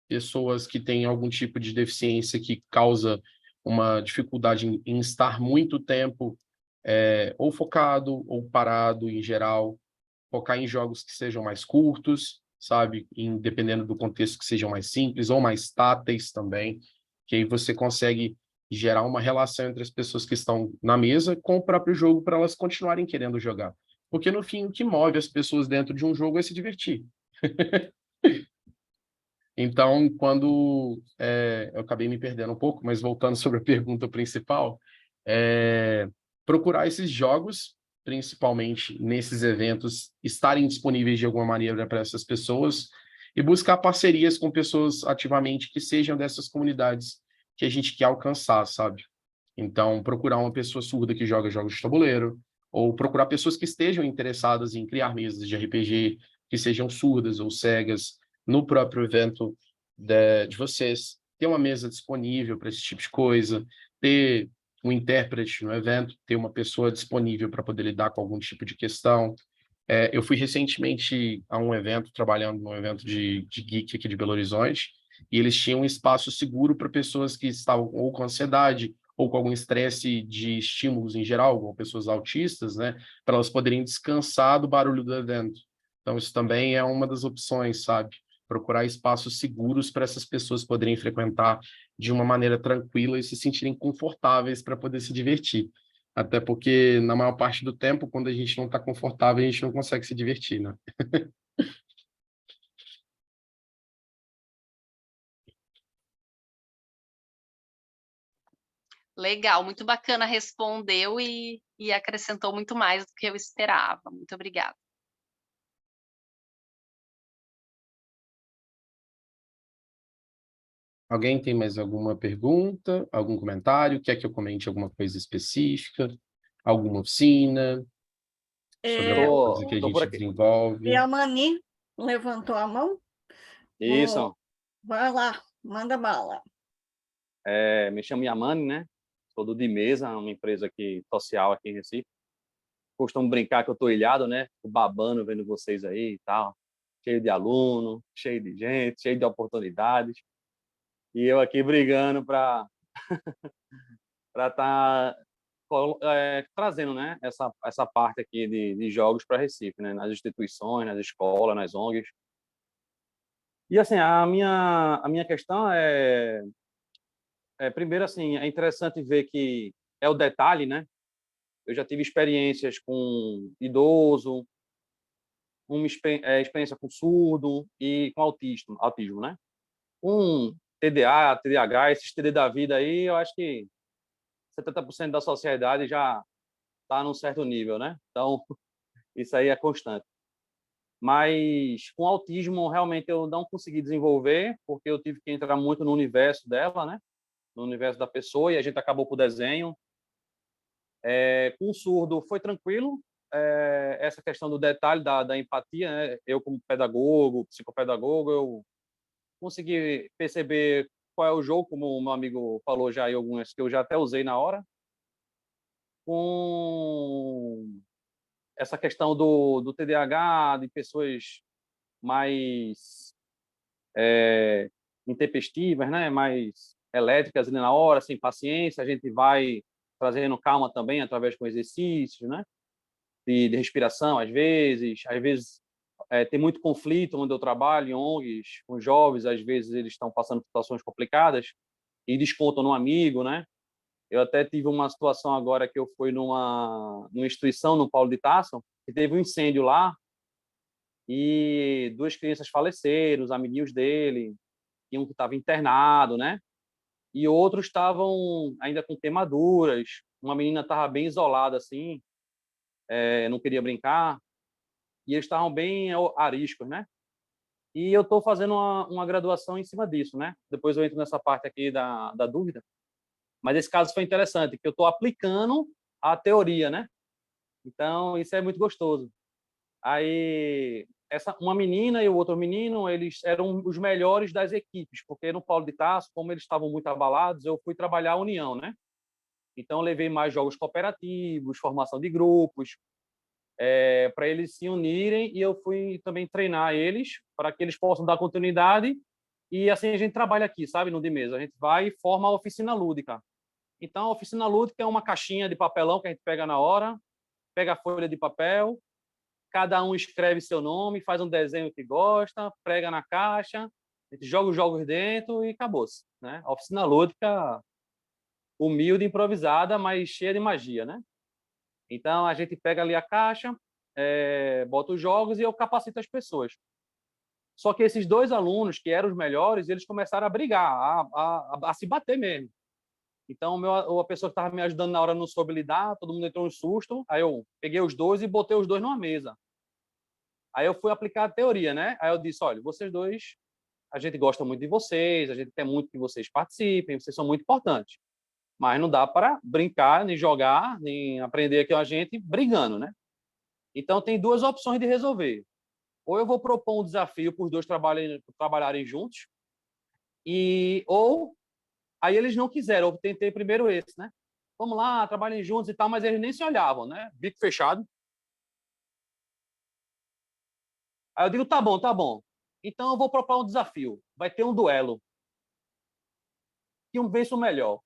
pessoas que têm algum tipo de deficiência que causa uma dificuldade em estar muito tempo ou focado ou parado em geral, focar em jogos que sejam mais curtos, sabe, dependendo do contexto, que sejam mais simples ou mais táteis também, que aí você consegue gerar uma relação entre as pessoas que estão na mesa com o próprio jogo para elas continuarem querendo jogar. Porque no fim o que move as pessoas dentro de um jogo é se divertir. Então, eu acabei me perdendo um pouco, mas voltando sobre a pergunta principal, procurar esses jogos, principalmente nesses eventos, estarem disponíveis de alguma maneira para essas pessoas e buscar parcerias com pessoas ativamente que sejam dessas comunidades que a gente quer alcançar, sabe? Então, procurar uma pessoa surda que joga jogos de tabuleiro, ou procurar pessoas que estejam interessadas em criar mesas de RPG, que sejam surdas ou cegas, no próprio evento de vocês, ter uma mesa disponível para esse tipo de coisa, ter um intérprete no evento, ter uma pessoa disponível para poder lidar com algum tipo de questão. Eu fui recentemente a um evento, trabalhando num evento de geek aqui de Belo Horizonte, e eles tinham um espaço seguro para pessoas que estavam ou com ansiedade, ou com algum estresse de estímulos em geral, como pessoas autistas, né, para elas poderem descansar do barulho do evento. Então, isso também é uma das opções, sabe? Procurar espaços seguros para essas pessoas poderem frequentar de uma maneira tranquila e se sentirem confortáveis para poder se divertir. Até porque, na maior parte do tempo, quando a gente não está confortável, a gente não consegue se divertir, né? Legal, muito bacana, respondeu e acrescentou muito mais do que eu esperava. Muito obrigada. Alguém tem mais alguma pergunta, algum comentário? Quer que eu comente alguma coisa específica? Alguma oficina sobre alguma coisa que a Tô por gente aqui. desenvolve? E a Mani levantou a mão? Isso. Vai lá, manda bala. Me chamo Yamane, né? Sou do De Mesa, uma empresa social aqui em Recife. Costumo brincar que eu tô ilhado, né? Tô babando vendo vocês aí e tal. Cheio de aluno, cheio de gente, cheio de oportunidades. E eu aqui brigando para estar trazendo, né, essa parte aqui de jogos para Recife, né, nas instituições, nas escolas, nas ONGs. E assim, a minha questão primeiro assim, é interessante ver que é o detalhe, né? Eu já tive experiências com idoso, uma experiência com surdo e com autismo, né? Com TDA, TDAH, esses TD da vida aí, eu acho que 70% da sociedade já está num certo nível, né? Então, isso aí é constante. Mas com autismo, realmente, eu não consegui desenvolver, porque eu tive que entrar muito no universo dela, né? No universo da pessoa, e a gente acabou com o desenho. Com o surdo, foi tranquilo. Essa questão do detalhe da empatia, né? Eu, como pedagogo, psicopedagogo, eu consegui perceber qual é o jogo, como o meu amigo falou já, e algumas que eu já até usei na hora. Com essa questão do TDAH, de pessoas mais intempestivas, né? Mais elétricas ali na hora, sem paciência, a gente vai trazendo calma também através com exercícios, né? De respiração, às vezes tem muito conflito onde eu trabalho, em ONGs, com jovens, às vezes eles estão passando por situações complicadas e descontam no amigo, né? Eu até tive uma situação agora que eu fui numa instituição no Paulo de Tarso, que teve um incêndio lá e 2 crianças faleceram, os amiguinhos dele, e um que estava internado, né? E outros estavam ainda com queimaduras. Uma menina estava bem isolada, assim, não queria brincar, e eles estavam bem ariscos, né? E eu estou fazendo uma graduação em cima disso, né? Depois eu entro nessa parte aqui da dúvida. Mas esse caso foi interessante, que eu estou aplicando a teoria, né? Então, isso é muito gostoso. Aí, uma menina e o outro menino, eles eram os melhores das equipes, porque no Paulo de Tarso, como eles estavam muito abalados, eu fui trabalhar a união, né? Então, eu levei mais jogos cooperativos, formação de grupos, para eles se unirem, e eu fui também treinar eles para que eles possam dar continuidade. E assim a gente trabalha aqui, sabe, no de mesa. A gente vai e forma a oficina lúdica. Então, a oficina lúdica é uma caixinha de papelão que a gente pega na hora, pega a folha de papel, cada um escreve seu nome, faz um desenho que gosta, prega na caixa, a gente joga os jogos dentro e acabou-se, né? A oficina lúdica humilde, improvisada, mas cheia de magia, né? Então, a gente pega ali a caixa, bota os jogos e eu capacito as pessoas. Só que esses 2 alunos, que eram os melhores, eles começaram a brigar, a se bater mesmo. Então, a pessoa que estava me ajudando na hora não soube lidar, todo mundo entrou em susto. Aí eu peguei os 2 e botei os 2 numa mesa. Aí eu fui aplicar a teoria, né? Aí eu disse, olha, vocês dois, a gente gosta muito de vocês, a gente quer muito que vocês participem, vocês são muito importantes. Mas não dá para brincar, nem jogar, nem aprender aqui a gente brigando, né? Então, tem 2 opções de resolver. Ou eu vou propor um desafio para os dois trabalharem juntos, ou aí eles não quiseram, eu tentei primeiro esse, né? Vamos lá, trabalhem juntos e tal, mas eles nem se olhavam, né? Bico fechado. Aí eu digo, tá bom, tá bom. Então eu vou propor um desafio. Vai ter um duelo. E um vença o melhor,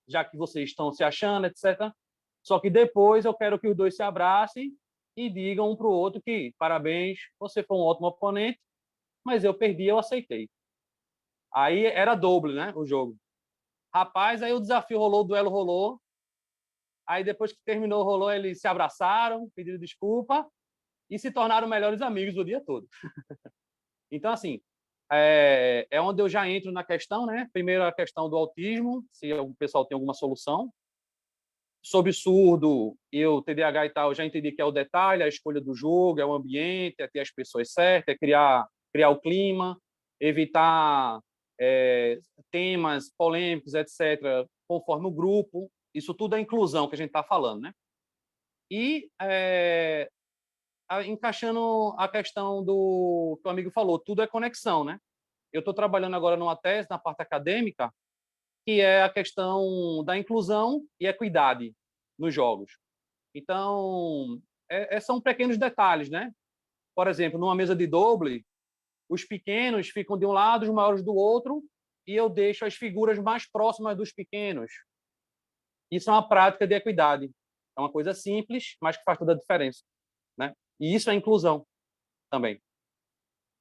já que vocês estão se achando, etc. Só que depois eu quero que os dois se abracem e digam um para o outro que, parabéns, você foi um ótimo oponente, mas eu perdi, eu aceitei. Aí era doble, né, o jogo. Rapaz, aí o desafio rolou, o duelo rolou. Aí depois que terminou, rolou, eles se abraçaram, pediram desculpa e se tornaram melhores amigos o dia todo. Então, assim, é onde eu já entro na questão, né? Primeiro a questão do autismo, se o pessoal tem alguma solução. Sobre surdo e o TDAH e tal, eu já entendi que é o detalhe, a escolha do jogo, é o ambiente, é ter as pessoas certas, é criar o clima, evitar temas polêmicos, etc., conforme o grupo. Isso tudo é inclusão que a gente está falando, né? E encaixando a questão do que o amigo falou, tudo é conexão, né? Eu estou trabalhando agora numa tese na parte acadêmica, que é a questão da inclusão e equidade nos jogos. Então, são pequenos detalhes, né? Por exemplo, numa mesa de doble, os pequenos ficam de um lado, os maiores do outro, e eu deixo as figuras mais próximas dos pequenos. Isso é uma prática de equidade. É uma coisa simples, mas que faz toda a diferença, né? E isso é inclusão também.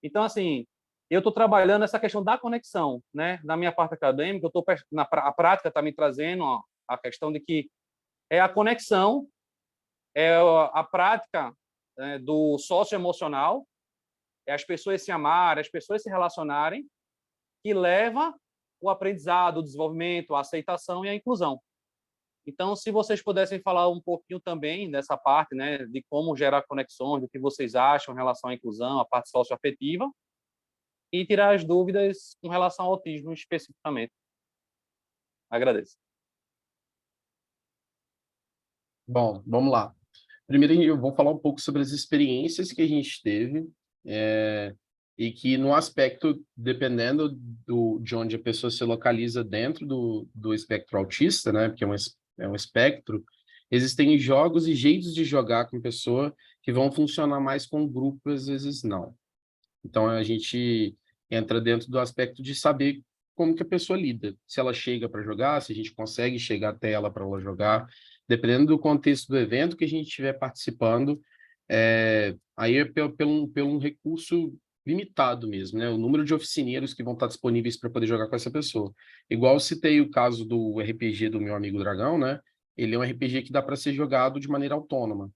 Então, assim, eu estou trabalhando essa questão da conexão, né? Na minha parte acadêmica, a prática está me trazendo a questão de que é a conexão, é a prática do socioemocional, é as pessoas se amarem, as pessoas se relacionarem, que leva o aprendizado, o desenvolvimento, a aceitação e a inclusão. Então, se vocês pudessem falar um pouquinho também dessa parte, né, de como gerar conexões, do que vocês acham em relação à inclusão, à parte socioafetiva, e tirar as dúvidas com relação ao autismo especificamente. Agradeço. Bom, vamos lá. Primeiro, eu vou falar um pouco sobre as experiências que a gente teve, e que no aspecto, dependendo de onde a pessoa se localiza dentro do espectro autista, né, porque é um espectro, existem jogos e jeitos de jogar com pessoa que vão funcionar mais com grupo, às vezes não. Então, a gente entra dentro do aspecto de saber como que a pessoa lida. Se ela chega para jogar, se a gente consegue chegar até ela para ela jogar. Dependendo do contexto do evento que a gente estiver participando, aí é pelo um recurso limitado mesmo, né? O número de oficineiros que vão estar disponíveis para poder jogar com essa pessoa. Igual eu citei o caso do RPG do meu amigo Dragão, né? Ele é um RPG que dá para ser jogado de maneira autônoma.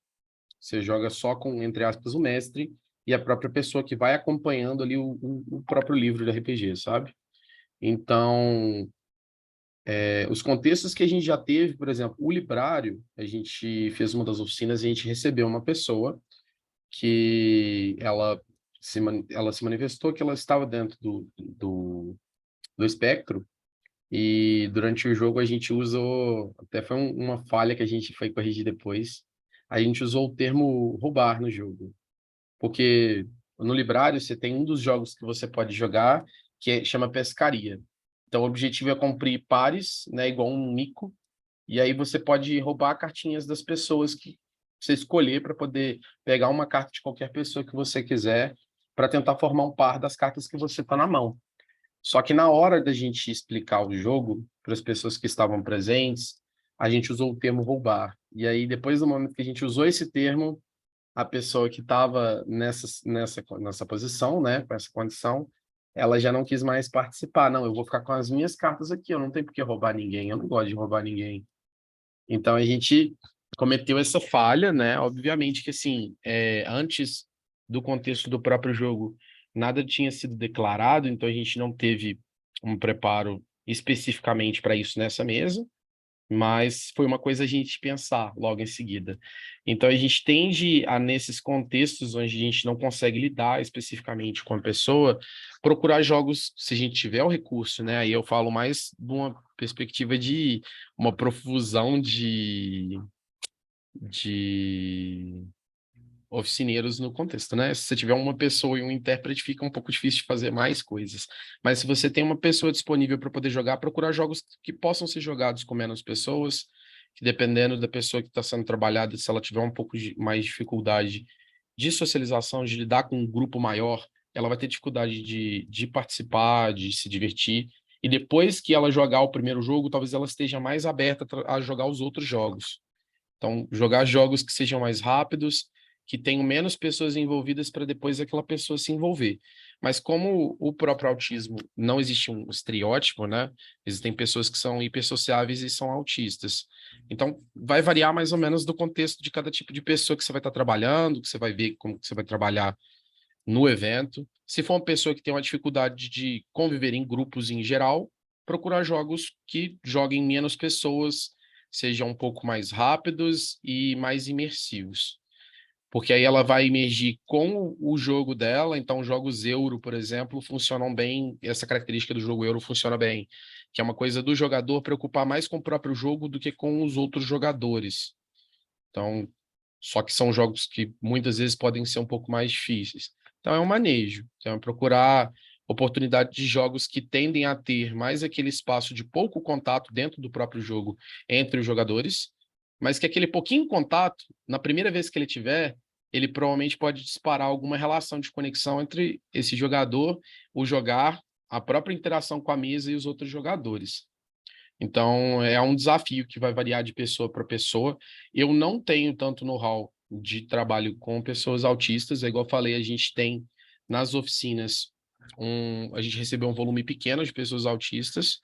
Você joga só com, entre aspas, o mestre e a própria pessoa que vai acompanhando ali o próprio livro do RPG, sabe? Então, os contextos que a gente já teve, por exemplo, o Librário, a gente fez uma das oficinas e a gente recebeu uma pessoa que ela se manifestou que ela estava dentro do espectro, e durante o jogo a gente usou, até foi uma falha que a gente foi corrigir depois, a gente usou o termo roubar no jogo. Porque no Librário você tem um dos jogos que você pode jogar chama pescaria. Então o objetivo é cumprir pares, né, igual um mico, e aí você pode roubar cartinhas das pessoas que você escolher para poder pegar uma carta de qualquer pessoa que você quiser para tentar formar um par das cartas que você está na mão. Só que na hora da gente explicar o jogo para as pessoas que estavam presentes, a gente usou o termo roubar. E aí, depois do momento que a gente usou esse termo, a pessoa que estava nessa posição, né, com essa condição, ela já não quis mais participar. Não, eu vou ficar com as minhas cartas aqui, eu não tenho por que roubar ninguém, eu não gosto de roubar ninguém. Então, a gente cometeu essa falha, né? Obviamente que, assim, antes do contexto do próprio jogo, nada tinha sido declarado, então a gente não teve um preparo especificamente para isso nessa mesa, mas foi uma coisa a gente pensar logo em seguida. Então, a gente tende a, nesses contextos onde a gente não consegue lidar especificamente com a pessoa, procurar jogos, se a gente tiver o recurso, né? Aí eu falo mais de uma perspectiva de uma profusão de oficineiros no contexto, né? Se você tiver uma pessoa e um intérprete, fica um pouco difícil de fazer mais coisas. Mas se você tem uma pessoa disponível para poder jogar, procurar jogos que possam ser jogados com menos pessoas, que dependendo da pessoa que está sendo trabalhada, se ela tiver um pouco mais dificuldade de socialização, de lidar com um grupo maior, ela vai ter dificuldade de participar, de se divertir. E depois que ela jogar o primeiro jogo, talvez ela esteja mais aberta a jogar os outros jogos. Então, jogar jogos que sejam mais rápidos, que tenham menos pessoas envolvidas para depois aquela pessoa se envolver. Mas como o próprio autismo não existe um estereótipo, né? Existem pessoas que são hipersociáveis e são autistas. Então, vai variar mais ou menos do contexto de cada tipo de pessoa que você vai estar trabalhando, que você vai ver como que você vai trabalhar no evento. Se for uma pessoa que tem uma dificuldade de conviver em grupos em geral, procurar jogos que joguem menos pessoas, sejam um pouco mais rápidos e mais imersivos. Porque aí ela vai emergir com o jogo dela, então jogos euro, por exemplo, funcionam bem, essa característica do jogo euro funciona bem, que é uma coisa do jogador preocupar mais com o próprio jogo do que com os outros jogadores. Então, só que são jogos que muitas vezes podem ser um pouco mais difíceis. Então é um manejo, então é procurar oportunidade de jogos que tendem a ter mais aquele espaço de pouco contato dentro do próprio jogo entre os jogadores, mas que aquele pouquinho contato, na primeira vez que ele tiver, ele provavelmente pode disparar alguma relação de conexão entre esse jogador, o jogar, a própria interação com a mesa e os outros jogadores. Então, é um desafio que vai variar de pessoa para pessoa. Eu não tenho tanto know-how de trabalho com pessoas autistas, é igual eu falei, a gente tem nas oficinas, a gente recebeu um volume pequeno de pessoas autistas,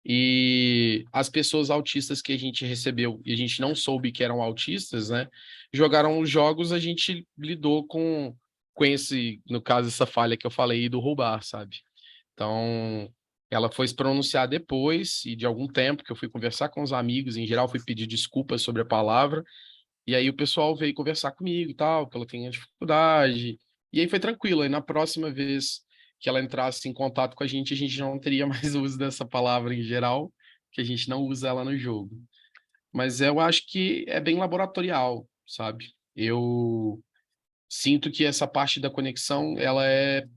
e as pessoas autistas que a gente recebeu e a gente não soube que eram autistas, né, jogaram os jogos, a gente lidou com esse, no caso, essa falha que eu falei do roubar, sabe? Então, ela foi se pronunciar depois, e de algum tempo que eu fui conversar com os amigos, em geral fui pedir desculpas sobre a palavra, e aí o pessoal veio conversar comigo e tal, que ela tinha dificuldade, e aí foi tranquilo, aí na próxima vez que ela entrasse em contato com a gente não teria mais uso dessa palavra em geral, que a gente não usa ela no jogo. Mas eu acho que é bem laboratorial, sabe? Eu sinto que essa parte da conexão, ela é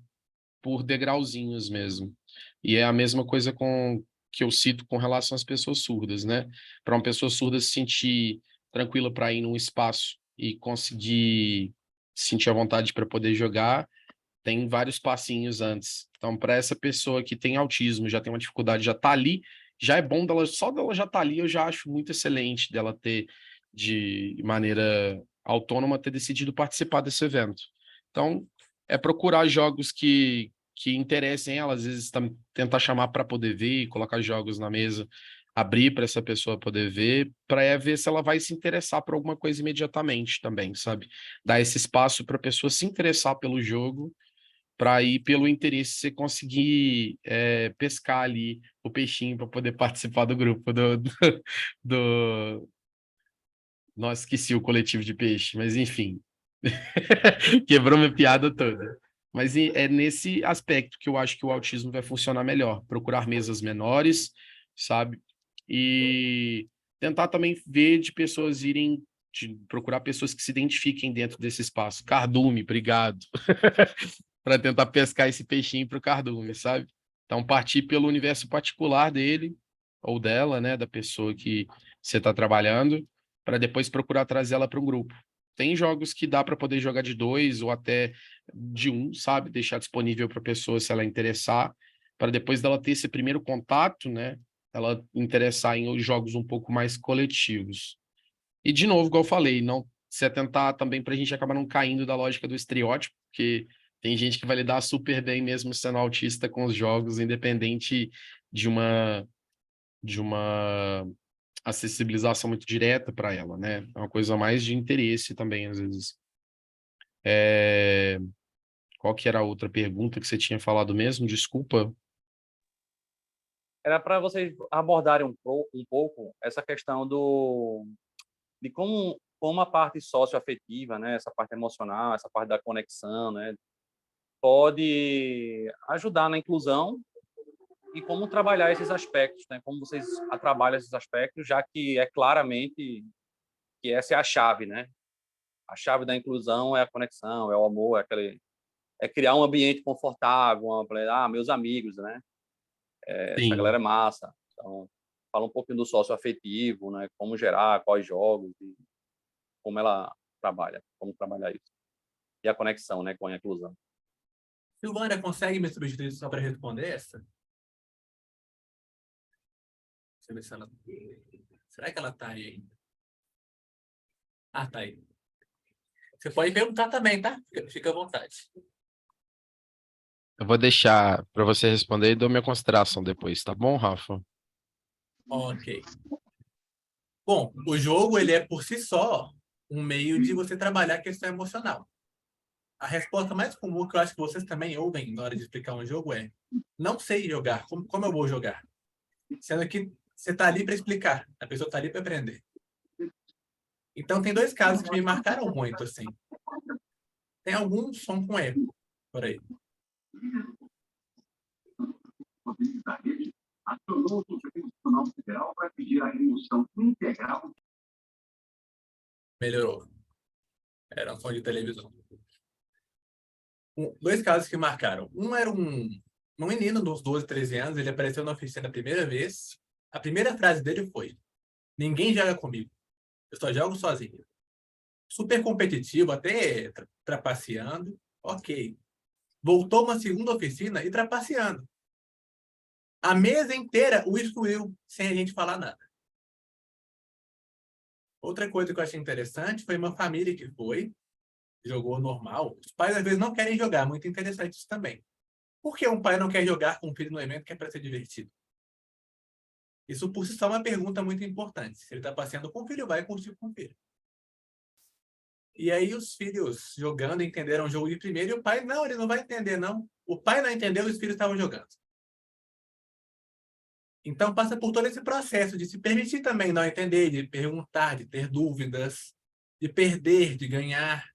por degrauzinhos mesmo. E é a mesma coisa que eu cito com relação às pessoas surdas, né? Para uma pessoa surda se sentir tranquila para ir num espaço e conseguir sentir a vontade para poder jogar, tem vários passinhos antes. Então, para essa pessoa que tem autismo, já tem uma dificuldade, já está ali, já é bom dela, só dela já estar ali, eu já acho muito excelente dela ter, de maneira autônoma, ter decidido participar desse evento. Então, é procurar jogos que interessem ela, às vezes tentar chamar para poder ver, colocar jogos na mesa, abrir para essa pessoa poder ver, para ver se ela vai se interessar por alguma coisa imediatamente também, sabe? Dar esse espaço para a pessoa se interessar pelo jogo, para ir pelo interesse você conseguir pescar ali o peixinho para poder participar do grupo do... Nossa, esqueci o coletivo de peixe, mas enfim. Quebrou minha piada toda. Mas é nesse aspecto que eu acho que o autismo vai funcionar melhor. Procurar mesas menores, sabe? E tentar também ver de pessoas procurar pessoas que se identifiquem dentro desse espaço. Cardume, obrigado. Para tentar pescar esse peixinho para o cardume, sabe? Então, partir pelo universo particular dele ou dela, né? Da pessoa que você está trabalhando, para depois procurar trazer ela para um grupo. Tem jogos que dá para poder jogar de 2 ou até de 1, sabe? Deixar disponível para a pessoa se ela interessar, para depois dela ter esse primeiro contato, né? Ela interessar em jogos um pouco mais coletivos. E, de novo, igual eu falei, não se atentar também para a gente acabar não caindo da lógica do estereótipo, porque tem gente que vai lidar super bem mesmo sendo autista com os jogos, independente de uma acessibilização muito direta para ela, né? É uma coisa mais de interesse também, às vezes. Qual que era a outra pergunta que você tinha falado mesmo? Desculpa. Era para vocês abordarem um pouco essa questão de como a parte socioafetiva, né, essa parte emocional, essa parte da conexão, né, pode ajudar na inclusão e como trabalhar esses aspectos, né, como vocês trabalham esses aspectos, já que é claramente que essa é a chave, né? A chave da inclusão é a conexão, é o amor, é criar um ambiente confortável, meus amigos, né? Essa Sim. galera é massa. Então, fala um pouquinho do socioafetivo, né? Como gerar, quais jogos e como ela trabalha, como trabalhar isso. E a conexão, né, com a inclusão. Silvana, consegue me substituir só para responder essa? Deixa eu ver se ela... Será que ela tá aí ainda? Ah, tá aí. Você pode perguntar também, tá? Fica à vontade. Eu vou deixar para você responder e dou minha consideração depois, tá bom, Rafa? Ok. Bom, o jogo, ele é por si só um meio de você trabalhar a questão emocional. A resposta mais comum que eu acho que vocês também ouvem na hora de explicar um jogo é: não sei jogar, como eu vou jogar? Sendo que você está ali para explicar, a pessoa está ali para aprender. Então, tem dois casos que me marcaram muito, assim. Tem algum som com eco por aí. O Tribunal Federal vai pedir a remoção integral. Melhorou. Era um som de televisão. Dois casos que marcaram. Um era um menino dos 12, 13 anos, ele apareceu na oficina a primeira vez. A primeira frase dele foi: ninguém joga comigo, eu só jogo sozinho. Super competitivo, até trapaceando. Ok. Voltou uma segunda oficina e trapaceando. A mesa inteira o excluiu, sem a gente falar nada. Outra coisa que eu achei interessante foi uma família que jogou normal. Os pais, às vezes, não querem jogar. Muito interessante isso também. Por que um pai não quer jogar com um filho no evento que é para ser divertido? Isso, por si só, é uma pergunta muito importante. Se ele está passeando com o filho, vai curtir com o filho. E aí, os filhos jogando entenderam o jogo de primeiro e o pai, não, ele não vai entender, não. O pai não entendeu e os filhos estavam jogando. Então, passa por todo esse processo de se permitir também não entender, de perguntar, de ter dúvidas, de perder, de ganhar.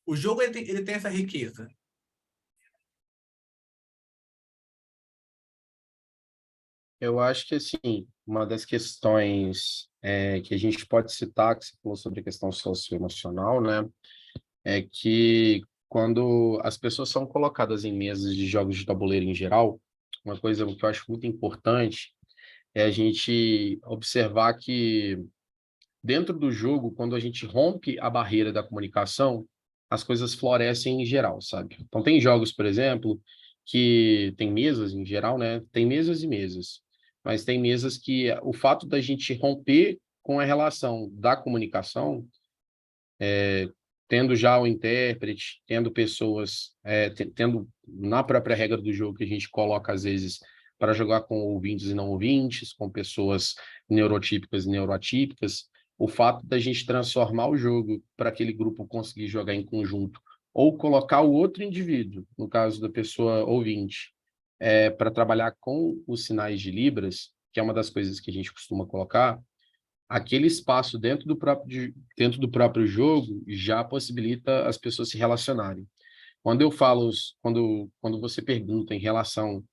O jogo ele tem essa riqueza. Eu acho que, assim, uma das questões que a gente pode citar, que você falou sobre a questão socioemocional, né, é que quando as pessoas são colocadas em mesas de jogos de tabuleiro em geral, uma coisa que eu acho muito importante é a gente observar que dentro do jogo, quando a gente rompe a barreira da comunicação, as coisas florescem em geral, sabe? Então, tem jogos, por exemplo, que tem mesas em geral, né? Tem mesas e mesas, mas tem mesas que o fato da gente romper com a relação da comunicação, tendo já o intérprete, tendo pessoas, tendo na própria regra do jogo que a gente coloca às vezes para jogar com ouvintes e não ouvintes, com pessoas neurotípicas e neuroatípicas, o fato da gente transformar o jogo para aquele grupo conseguir jogar em conjunto, ou colocar o outro indivíduo, no caso da pessoa ouvinte, para trabalhar com os sinais de Libras, que é uma das coisas que a gente costuma colocar, aquele espaço dentro do próprio jogo já possibilita as pessoas se relacionarem. Quando eu falo, quando você pergunta em relação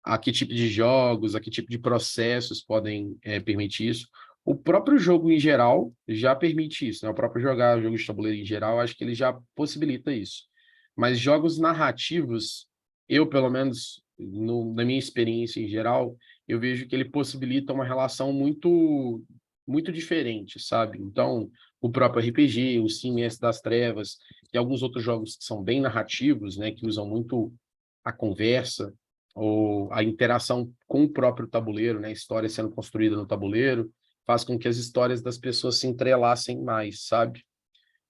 a que tipo de jogos, a que tipo de processos podem permitir isso, o próprio jogo em geral já permite isso, né? O próprio jogar jogo de tabuleiro em geral, acho que ele já possibilita isso. Mas jogos narrativos, eu, pelo menos, na minha experiência em geral, eu vejo que ele possibilita uma relação muito diferente, sabe? Então, o próprio RPG, o Sim, Mestre das Trevas, e alguns outros jogos que são bem narrativos, né, que usam muito a conversa, ou a interação com o próprio tabuleiro, né, a história sendo construída no tabuleiro, faz com que as histórias das pessoas se entrelacem mais, sabe?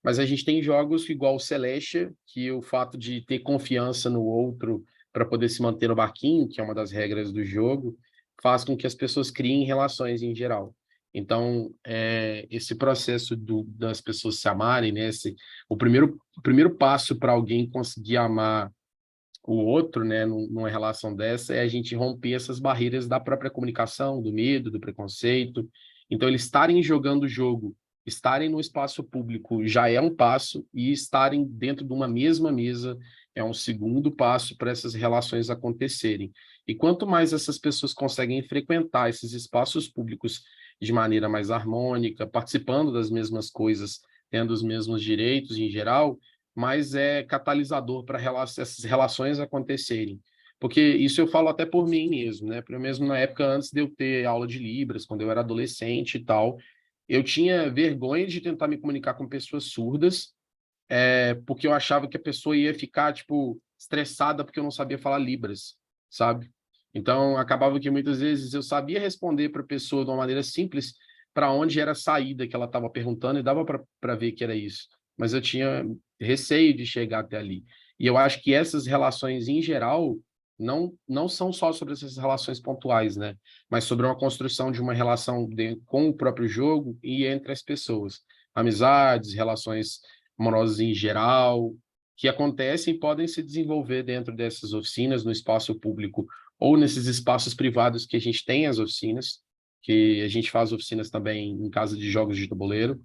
Mas a gente tem jogos igual o Celestia, que o fato de ter confiança no outro para poder se manter no barquinho, que é uma das regras do jogo, faz com que as pessoas criem relações em geral. Então, esse processo das pessoas se amarem, né, o primeiro passo para alguém conseguir amar o outro, né, numa relação dessa, é a gente romper essas barreiras da própria comunicação, do medo, do preconceito. Então, eles estarem jogando o jogo, estarem no espaço público já é um passo, e estarem dentro de uma mesma mesa é um segundo passo para essas relações acontecerem. E quanto mais essas pessoas conseguem frequentar esses espaços públicos de maneira mais harmônica, participando das mesmas coisas, tendo os mesmos direitos em geral, mas é catalisador para essas relações acontecerem. Porque isso eu falo até por mim mesmo, né? Porque eu mesmo na época, antes de eu ter aula de Libras, quando eu era adolescente e tal, eu tinha vergonha de tentar me comunicar com pessoas surdas, porque eu achava que a pessoa ia ficar, tipo, estressada porque eu não sabia falar Libras, sabe? Então, acabava que muitas vezes eu sabia responder para a pessoa de uma maneira simples para onde era a saída que ela estava perguntando, e dava para ver que era isso. Mas eu tinha receio de chegar até ali. E eu acho que essas relações, em geral, não são só sobre essas relações pontuais, né? Mas sobre uma construção de uma relação com o próprio jogo e entre as pessoas. Amizades, relações amorosas em geral, que acontecem e podem se desenvolver dentro dessas oficinas, no espaço público ou nesses espaços privados que a gente tem as oficinas, que a gente faz oficinas também em casa de jogos de tabuleiro,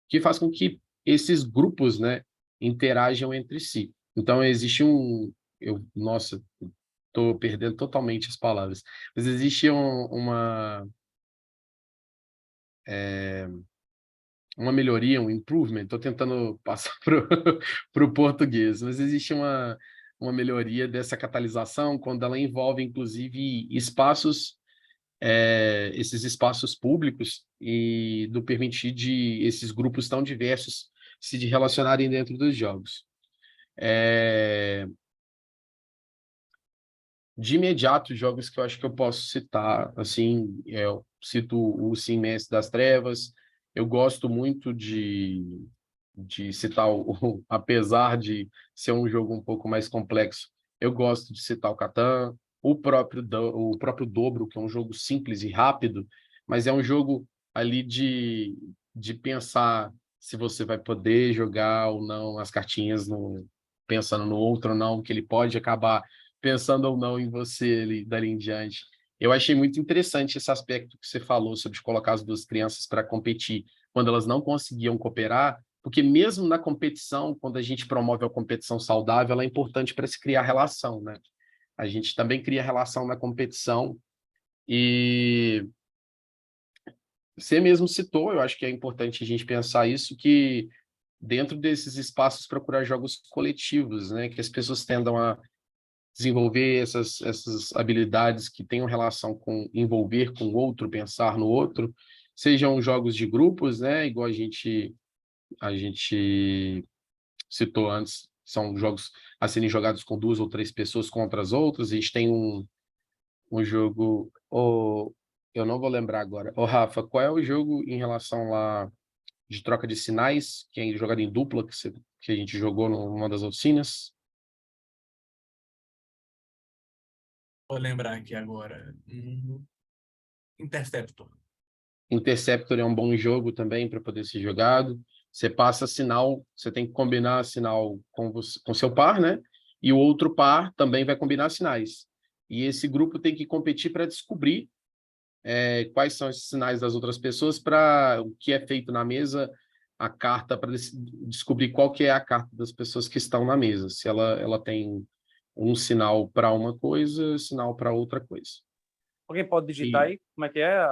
que faz com que esses grupos, né, interajam entre si. Então, existe nossa, estou perdendo totalmente as palavras, mas existe uma melhoria, um improvement, estou tentando passar para o português, mas existe uma melhoria dessa catalisação quando ela envolve, inclusive, esses espaços públicos e do permitir de esses grupos tão diversos se relacionarem dentro dos jogos. De imediato, jogos que eu acho que eu posso citar, assim, eu cito o Sim, Mestre das Trevas. Eu gosto muito de citar, apesar de ser um jogo um pouco mais complexo, eu gosto de citar o Catan, o próprio Dobro, que é um jogo simples e rápido, mas é um jogo ali de pensar se você vai poder jogar ou não as cartinhas, pensando no outro ou não, que ele pode acabar pensando ou não em você ali, dali em diante. Eu achei muito interessante esse aspecto que você falou sobre colocar as duas crianças para competir quando elas não conseguiam cooperar, porque mesmo na competição, quando a gente promove a competição saudável, ela é importante para se criar relação, né? A gente também cria relação na competição e você mesmo citou, eu acho que é importante a gente pensar isso, que dentro desses espaços procurar jogos coletivos, né? Que as pessoas tendam a desenvolver essas habilidades que tenham relação com envolver com o outro, pensar no outro, sejam jogos de grupos, né? Igual a gente citou antes, são jogos a serem jogados com 2 ou 3 pessoas contra as outras. A gente tem um jogo, eu não vou lembrar agora. Rafa, qual é o jogo em relação lá de troca de sinais, que é jogado em dupla, que a gente jogou numa das oficinas? Vou lembrar aqui agora. Interceptor. Interceptor é um bom jogo também para poder ser jogado. Você passa sinal, você tem que combinar sinal com seu par, né? E o outro par também vai combinar sinais. E esse grupo tem que competir para descobrir quais são esses sinais das outras pessoas, para o que é feito na mesa, a carta, para descobrir qual que é a carta das pessoas que estão na mesa. Se ela tem um sinal para uma coisa, sinal para outra coisa. Alguém pode digitar aí? Como é que é?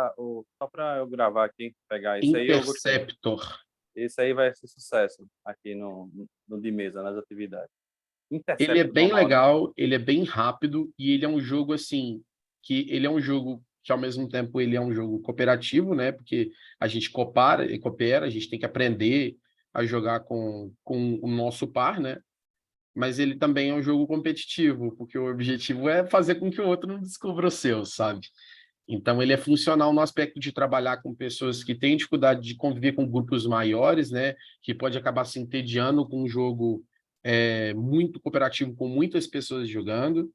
Só para eu gravar aqui, pegar isso aí. Eu gostei. Interceptor. Esse aí vai ser sucesso aqui no de mesa, nas atividades. Ele Interceptor, é bem uma hora. legal, ele é bem rápido e ele é um jogo assim, que ele é um jogo que ao mesmo tempo ele é um jogo cooperativo, né? Porque a gente coopera, a gente tem que aprender a jogar com o nosso par, né? Mas ele também é um jogo competitivo, porque o objetivo é fazer com que o outro não descubra o seu, sabe? Então, ele é funcional no aspecto de trabalhar com pessoas que têm dificuldade de conviver com grupos maiores, né? Que pode acabar se entediando com um jogo muito cooperativo, com muitas pessoas jogando,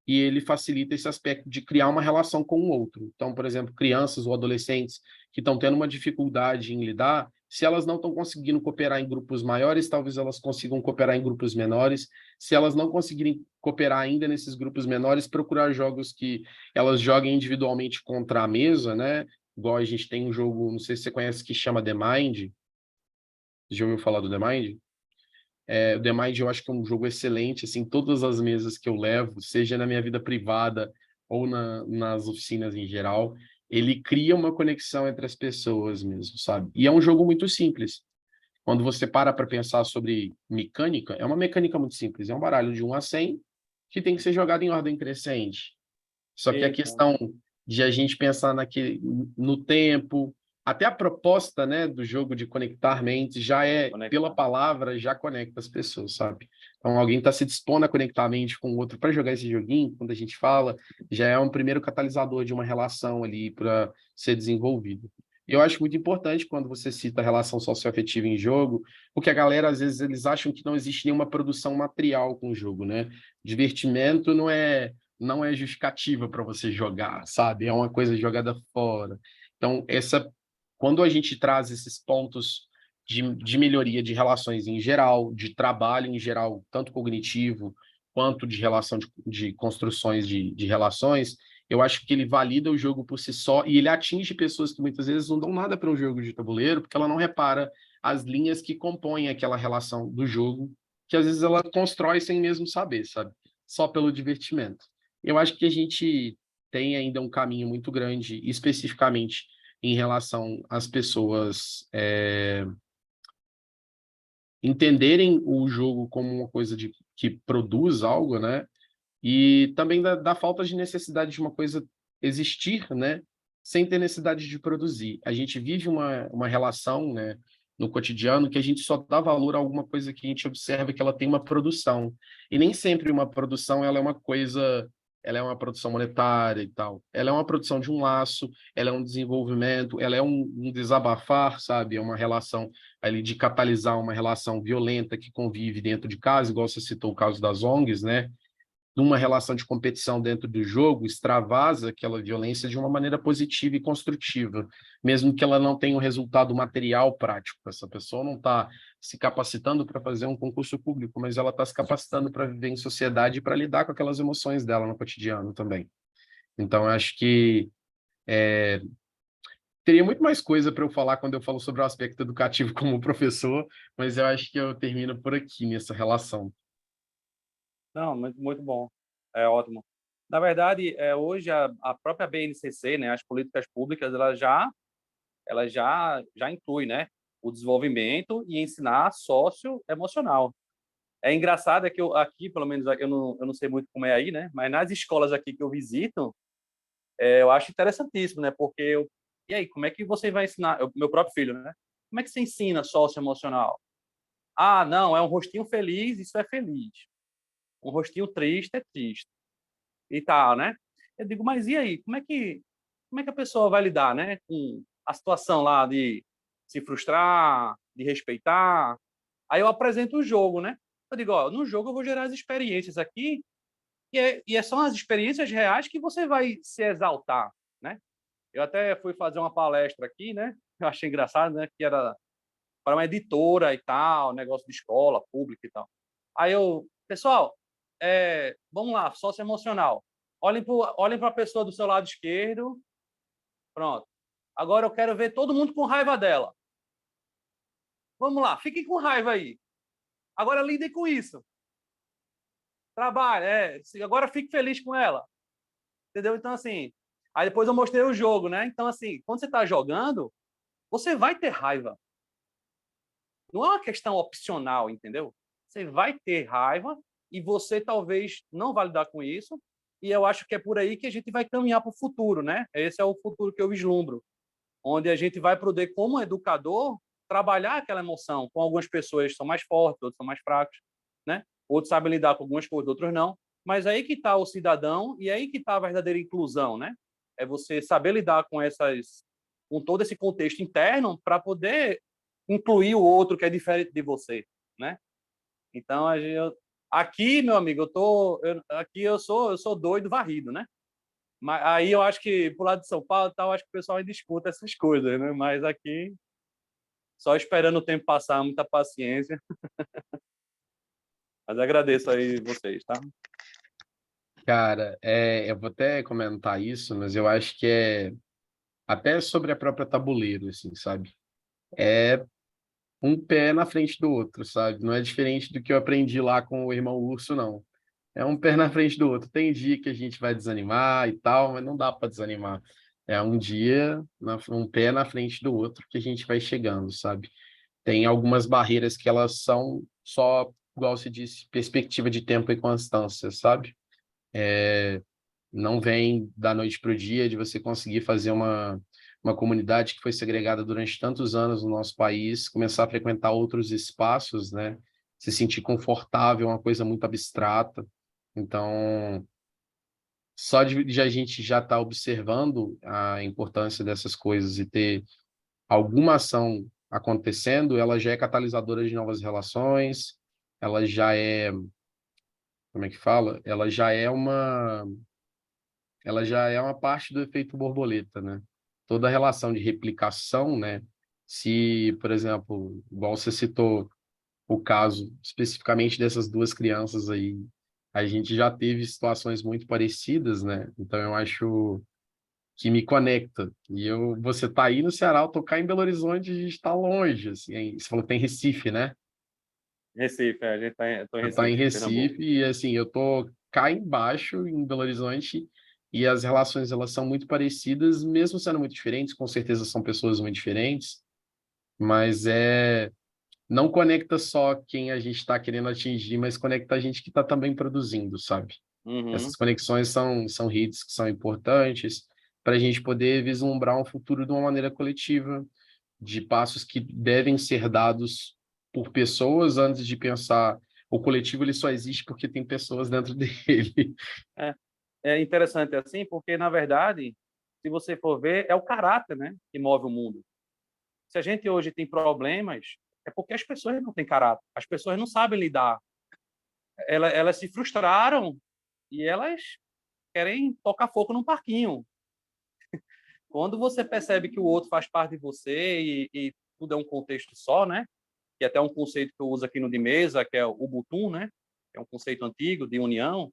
e ele facilita esse aspecto de criar uma relação com o outro. Então, por exemplo, crianças ou adolescentes que estão tendo uma dificuldade em lidar, se elas não estão conseguindo cooperar em grupos maiores, talvez elas consigam cooperar em grupos menores. Se elas não conseguirem cooperar ainda nesses grupos menores, procurar jogos que elas joguem individualmente contra a mesa, né? Igual a gente tem um jogo, não sei se você conhece, que chama The Mind. Já ouviu falar do The Mind? O The Mind eu acho que é um jogo excelente, assim, todas as mesas que eu levo, seja na minha vida privada ou nas oficinas em geral, ele cria uma conexão entre as pessoas mesmo, sabe? E é um jogo muito simples. Quando você para pensar sobre mecânica, é uma mecânica muito simples, é um baralho de 1 a 100 que tem que ser jogado em ordem crescente. Só que a Eita. questão de a gente pensar no tempo, até a proposta, né, do jogo de conectar mentes já pela palavra, já conecta as pessoas, sabe? Então, alguém está se dispondo a conectar a mente com o outro para jogar esse joguinho, quando a gente fala, já é um primeiro catalisador de uma relação ali para ser desenvolvida. Eu acho muito importante quando você cita a relação socioafetiva em jogo, porque a galera, às vezes, eles acham que não existe nenhuma produção material com o jogo, né? Divertimento não é justificativa para você jogar, sabe? É uma coisa jogada fora. Então, quando a gente traz esses pontos de melhoria de relações em geral, de trabalho em geral, tanto cognitivo quanto de relação de construções de relações, eu acho que ele valida o jogo por si só e ele atinge pessoas que muitas vezes não dão nada para um jogo de tabuleiro, porque ela não repara as linhas que compõem aquela relação do jogo, que às vezes ela constrói sem mesmo saber, sabe? Só pelo divertimento. Eu acho que a gente tem ainda um caminho muito grande, especificamente em relação às pessoas entenderem o jogo como uma coisa que produz algo, né? E também da falta de necessidade de uma coisa existir, né? Sem ter necessidade de produzir. A gente vive uma relação, né, no cotidiano, que a gente só dá valor a alguma coisa que a gente observa que ela tem uma produção. E nem sempre uma produção ela é uma produção monetária e tal. Ela é uma produção de um laço, ela é um desenvolvimento, ela é um desabafar, sabe? É uma relação ali de catalisar uma relação violenta que convive dentro de casa, igual você citou o caso das ONGs, né? Numa relação de competição dentro do jogo, extravasa aquela violência de uma maneira positiva e construtiva, mesmo que ela não tenha um resultado material prático. Essa pessoa não está se capacitando para fazer um concurso público, mas ela está se capacitando para viver em sociedade e para lidar com aquelas emoções dela no cotidiano também. Então, eu acho que teria muito mais coisa para eu falar quando eu falo sobre o aspecto educativo como professor, mas eu acho que eu termino por aqui nessa relação. Não, muito bom. É ótimo. Na verdade, hoje a própria BNCC, né, as políticas públicas, ela já inclui, né, o desenvolvimento e ensinar socioemocional. É engraçado que aqui, pelo menos eu não sei muito como é aí, né, mas nas escolas aqui que eu visito, eu acho interessantíssimo, né, porque e aí, como é que você vai ensinar, meu próprio filho, né? Como é que você ensina socioemocional? Ah, não, é um rostinho feliz, isso é feliz. Um rostinho triste é triste. E tal, né? Eu digo, mas e aí? Como é que a pessoa vai lidar, né, com a situação lá de se frustrar, de respeitar? Aí eu apresento o jogo, né? Eu digo, ó, no jogo eu vou gerar as experiências aqui e são as experiências reais que você vai se exaltar, né? Eu até fui fazer uma palestra aqui, né? Eu achei engraçado, né? Que era para uma editora e tal, negócio de escola pública e tal. Aí pessoal, vamos lá, socioemocional. Olhem para a pessoa do seu lado esquerdo. Pronto. Agora eu quero ver todo mundo com raiva dela. Vamos lá, fiquem com raiva aí. Agora lidem com isso. Trabalhe, agora fique feliz com ela. Entendeu? Então, assim, aí depois eu mostrei o jogo, né? Então, assim, quando você está jogando, você vai ter raiva. Não é uma questão opcional, entendeu? Você vai ter raiva e você talvez não vai lidar com isso. E eu acho que é por aí que a gente vai caminhar para o futuro, né? Esse é o futuro que eu vislumbro, onde a gente vai poder, como educador, trabalhar aquela emoção. Com algumas pessoas são mais fortes, outras são mais fracas, né? Outros sabem lidar com algumas coisas, outros não. Mas aí que está o cidadão e aí que está a verdadeira inclusão, né? É você saber lidar com todo esse contexto interno para poder incluir o outro que é diferente de você, né? Então aqui, meu amigo, aqui eu sou doido varrido, né? Mas aí eu acho que pro lado de São Paulo, tal, acho que o pessoal ainda escuta essas coisas, né? Mas aqui só esperando o tempo passar, muita paciência. Mas agradeço aí vocês, tá? Cara, eu vou até comentar isso, mas eu acho que é até sobre a própria tabuleiro, assim, sabe? É um pé na frente do outro, sabe? Não é diferente do que eu aprendi lá com o irmão Urso, não. É um pé na frente do outro. Tem dia que a gente vai desanimar e tal, mas não dá para desanimar. É um dia, um pé na frente do outro que a gente vai chegando, sabe? Tem algumas barreiras que elas são só, igual se disse, perspectiva de tempo e constância, sabe? Não vem da noite para o dia de você conseguir fazer uma comunidade que foi segregada durante tantos anos no nosso país, começar a frequentar outros espaços, né? Se sentir confortável, é uma coisa muito abstrata. Então, só de a gente já estar observando a importância dessas coisas e ter alguma ação acontecendo, ela já é catalisadora de novas relações, ela já é, como é que fala? Ela já é uma parte do efeito borboleta, né? Toda a relação de replicação, né? Se, por exemplo, igual você citou o caso especificamente dessas duas crianças aí, a gente já teve situações muito parecidas, né? Então eu acho que me conecta. Você tá aí no Ceará, eu tô cá em Belo Horizonte, a gente tá longe, assim. Você falou que tem Recife, né? Recife, eu tô em Eu tô em Recife, Pernambuco. Recife e assim, eu tô cá embaixo em Belo Horizonte e as relações elas são muito parecidas, mesmo sendo muito diferentes, com certeza são pessoas muito diferentes, mas não conecta só quem a gente está querendo atingir, mas conecta a gente que está também produzindo, sabe? Uhum. Essas conexões são redes que são importantes para a gente poder vislumbrar um futuro de uma maneira coletiva, de passos que devem ser dados por pessoas antes de pensar o coletivo ele só existe porque tem pessoas dentro dele. É, é interessante assim, porque, na verdade, se você for ver, é o caráter, né, que move o mundo. Se a gente hoje tem problemas, é porque as pessoas não têm caráter, as pessoas não sabem lidar. Elas se frustraram e elas querem tocar fogo num parquinho. Quando você percebe que o outro faz parte de você e tudo é um contexto só, né? Que é até um conceito que eu uso aqui no de mesa, que é o Ubuntu, né? Que é um conceito antigo de união.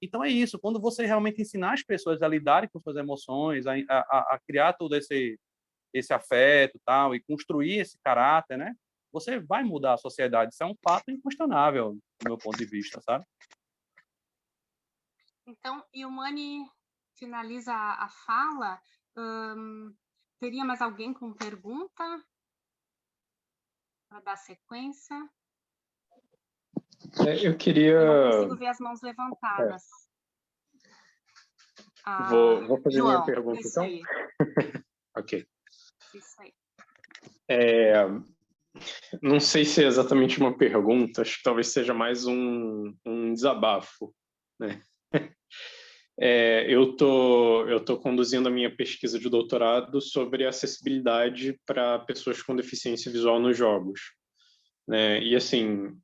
Então é isso, quando você realmente ensinar as pessoas a lidarem com suas emoções, a criar todo esse afeto tal, e construir esse caráter, né? Você vai mudar a sociedade. Isso é um fato inquestionável, do meu ponto de vista, sabe? Então, e o Mani finaliza a fala. Teria mais alguém com pergunta para dar sequência? Eu queria... Eu não consigo ver as mãos levantadas. Vou fazer João, minha pergunta, isso então? aí. Ok. Isso aí. Não sei se é exatamente uma pergunta, acho que talvez seja mais um desabafo, né? Eu tô conduzindo a minha pesquisa de doutorado sobre acessibilidade para pessoas com deficiência visual nos jogos, né? E assim,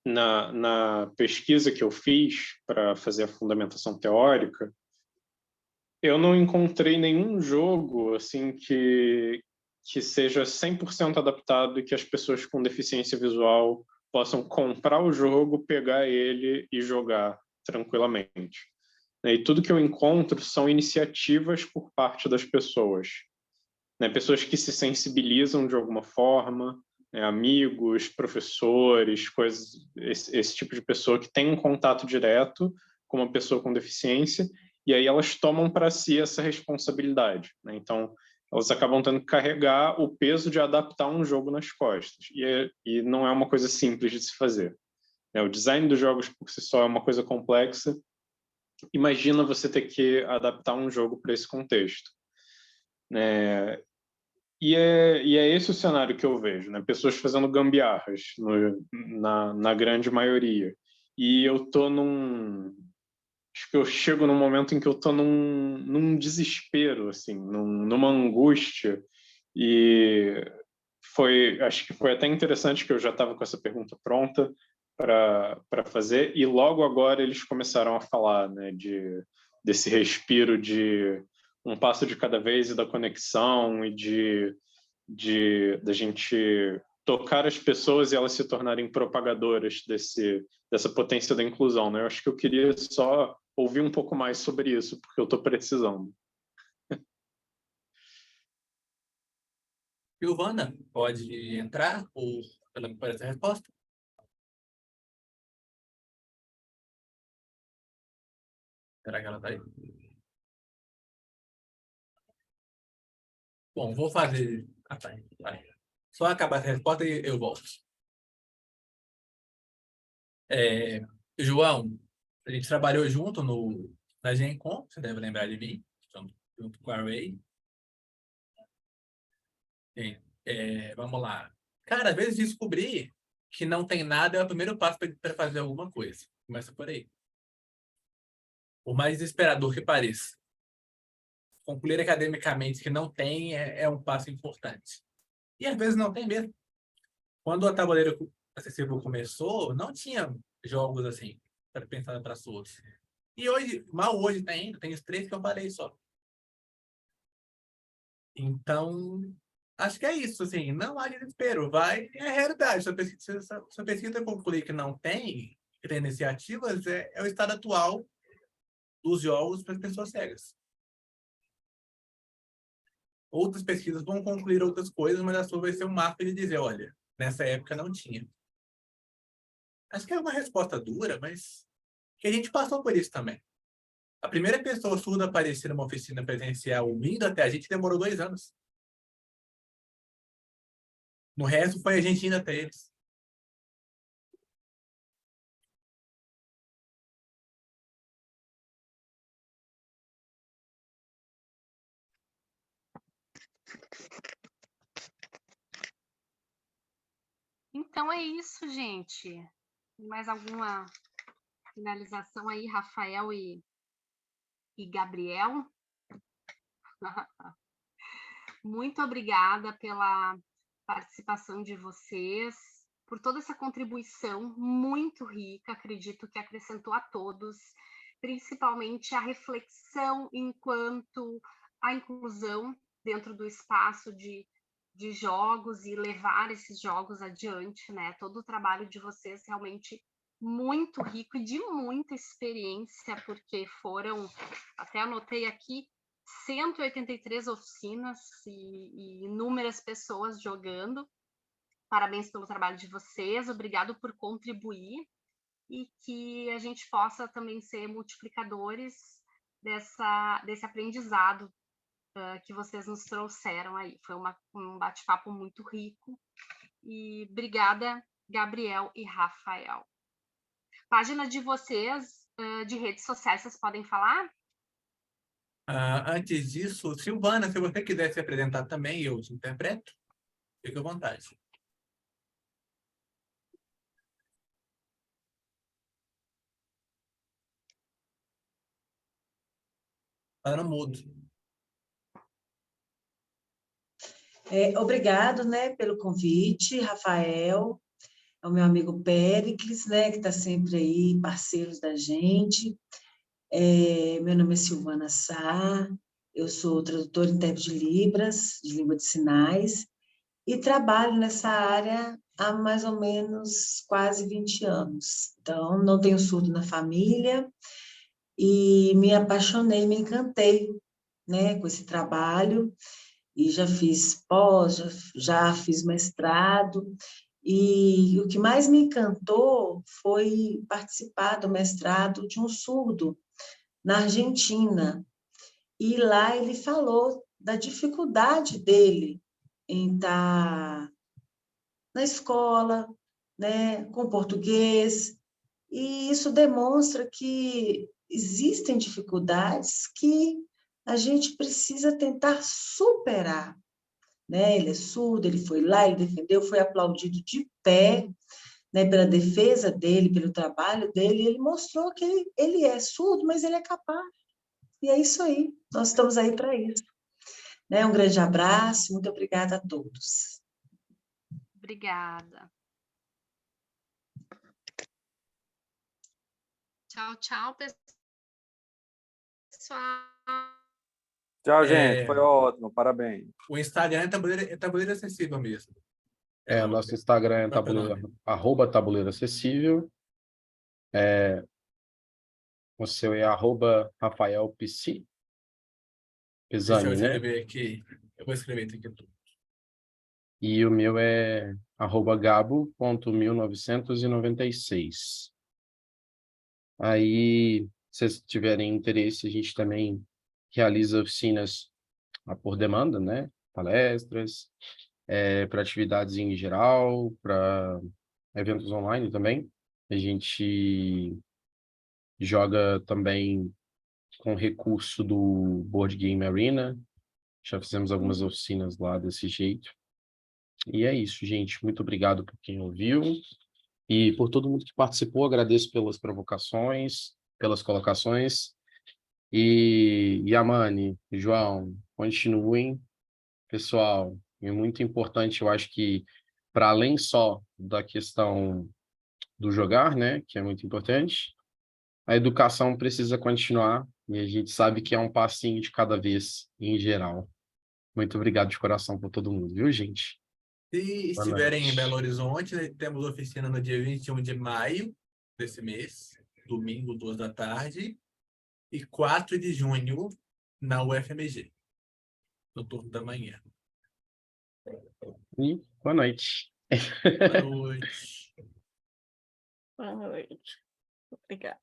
na pesquisa que eu fiz para fazer a fundamentação teórica, eu não encontrei nenhum jogo assim que seja 100% adaptado e que as pessoas com deficiência visual possam comprar o jogo, pegar ele e jogar tranquilamente. E tudo que eu encontro são iniciativas por parte das pessoas, né? Pessoas que se sensibilizam de alguma forma, né? Amigos, professores, coisas, esse tipo de pessoa que tem um contato direto com uma pessoa com deficiência, e aí elas tomam para si essa responsabilidade, né? Então, elas acabam tendo que carregar o peso de adaptar um jogo nas costas, e não é uma coisa simples de se fazer, né? O design dos jogos por si só é uma coisa complexa. Imagina você ter que adaptar um jogo para esse contexto, né? E é esse o cenário que eu vejo, né? Pessoas fazendo gambiarras na grande maioria. E eu tô acho que eu chego num momento em que eu tô num desespero, assim, numa angústia. E acho que foi até interessante que eu já estava com essa pergunta pronta para fazer, e logo agora eles começaram a falar, né, desse respiro de um passo de cada vez e da conexão e da gente tocar as pessoas e elas se tornarem propagadoras dessa potência da inclusão, né? Eu acho que eu queria só ouvir um pouco mais sobre isso, porque eu estou precisando. Giovana, pode entrar para essa resposta? Será que ela está aí? Bom, vou fazer. Tá. Vai. Só acabar essa resposta e eu volto. João, a gente trabalhou junto na Gencom, você deve lembrar de mim, junto com a Ray. Vamos lá. Cara, às vezes descobrir que não tem nada é o primeiro passo para fazer alguma coisa. Começa por aí. Por mais desesperador que pareça. Concluir academicamente que não tem é um passo importante. E às vezes não tem mesmo. Quando a Tabuleiro Acessível começou, não tinha jogos assim, para pensar para surdos. E hoje, mal hoje tem os 3 que eu falei só. Então, acho que é isso, assim, não há desespero, é a realidade. Se a pesquisa concluir que não tem, que tem iniciativas, é o estado atual dos jogos para as pessoas cegas. Outras pesquisas vão concluir outras coisas, mas a sua vai ser um marco de dizer, olha, nessa época não tinha. Acho que é uma resposta dura, mas que a gente passou por isso também. A primeira pessoa surda a aparecer numa oficina presencial vindo até a gente demorou 2 anos. No resto, foi a gente indo até eles. Então é isso, gente. Mais alguma finalização aí, Rafael e Gabriel? Muito obrigada pela participação de vocês, por toda essa contribuição muito rica, acredito que acrescentou a todos, principalmente a reflexão enquanto a inclusão dentro do espaço de jogos e levar esses jogos adiante, né? Todo o trabalho de vocês realmente muito rico e de muita experiência, porque foram, até anotei aqui, 183 oficinas e inúmeras pessoas jogando. Parabéns pelo trabalho de vocês, obrigado por contribuir e que a gente possa também ser multiplicadores desse aprendizado que vocês nos trouxeram aí. Foi um bate-papo muito rico e obrigada, Gabriel e Rafael. Página de vocês, de redes sociais, vocês podem falar? Antes disso, Silvana, se você quiser se apresentar também, eu te interpreto, fique à vontade. Tá no mudo. Obrigado, né, pelo convite, Rafael, ao meu amigo Péricles, né, que está sempre aí, parceiros da gente. Meu nome é Silvana Sá, eu sou tradutora e intérprete de Libras, de língua de sinais, e trabalho nessa área há mais ou menos quase 20 anos. Então, não tenho surdo na família e me apaixonei, me encantei, né, com esse trabalho, e já fiz pós, já fiz mestrado, e o que mais me encantou foi participar do mestrado de um surdo na Argentina. E lá ele falou da dificuldade dele em estar na escola, né, com português, e isso demonstra que existem dificuldades que a gente precisa tentar superar, né? Ele é surdo, ele foi lá, ele defendeu, foi aplaudido de pé, né, pela defesa dele, pelo trabalho dele, e ele mostrou que ele é surdo, mas ele é capaz. E é isso aí, nós estamos aí para isso. Né? Um grande abraço, muito obrigada a todos. Obrigada. Tchau, tchau, pessoal. Tchau, gente. Foi ótimo. Parabéns. O Instagram é tabuleiro acessível mesmo. Nosso Instagram é @tabuleiro acessível. O seu é @Rafael PC. Deixa eu Pisani, né? escrever aqui. Eu vou escrever aqui tudo. E o meu é @gabo.1996. Aí, se vocês tiverem interesse, a gente também realiza oficinas por demanda, né? Palestras, para atividades em geral, para eventos online também. A gente joga também com recurso do Board Game Arena. Já fizemos algumas oficinas lá desse jeito. E é isso, gente. Muito obrigado por quem ouviu e por todo mundo que participou. Agradeço pelas provocações, pelas colocações. E Yamane, João, continuem. Pessoal, é muito importante, eu acho que, para além só da questão do jogar, né, que é muito importante, a educação precisa continuar e a gente sabe que é um passinho de cada vez, em geral. Muito obrigado de coração por todo mundo, viu, gente? Se Boa estiverem em noite. Belo Horizonte, temos oficina no dia 21 de maio desse mês, domingo, 2 da tarde, e 4 de junho na UFMG, no turno da manhã. E boa noite. Boa noite. Boa noite. Obrigada.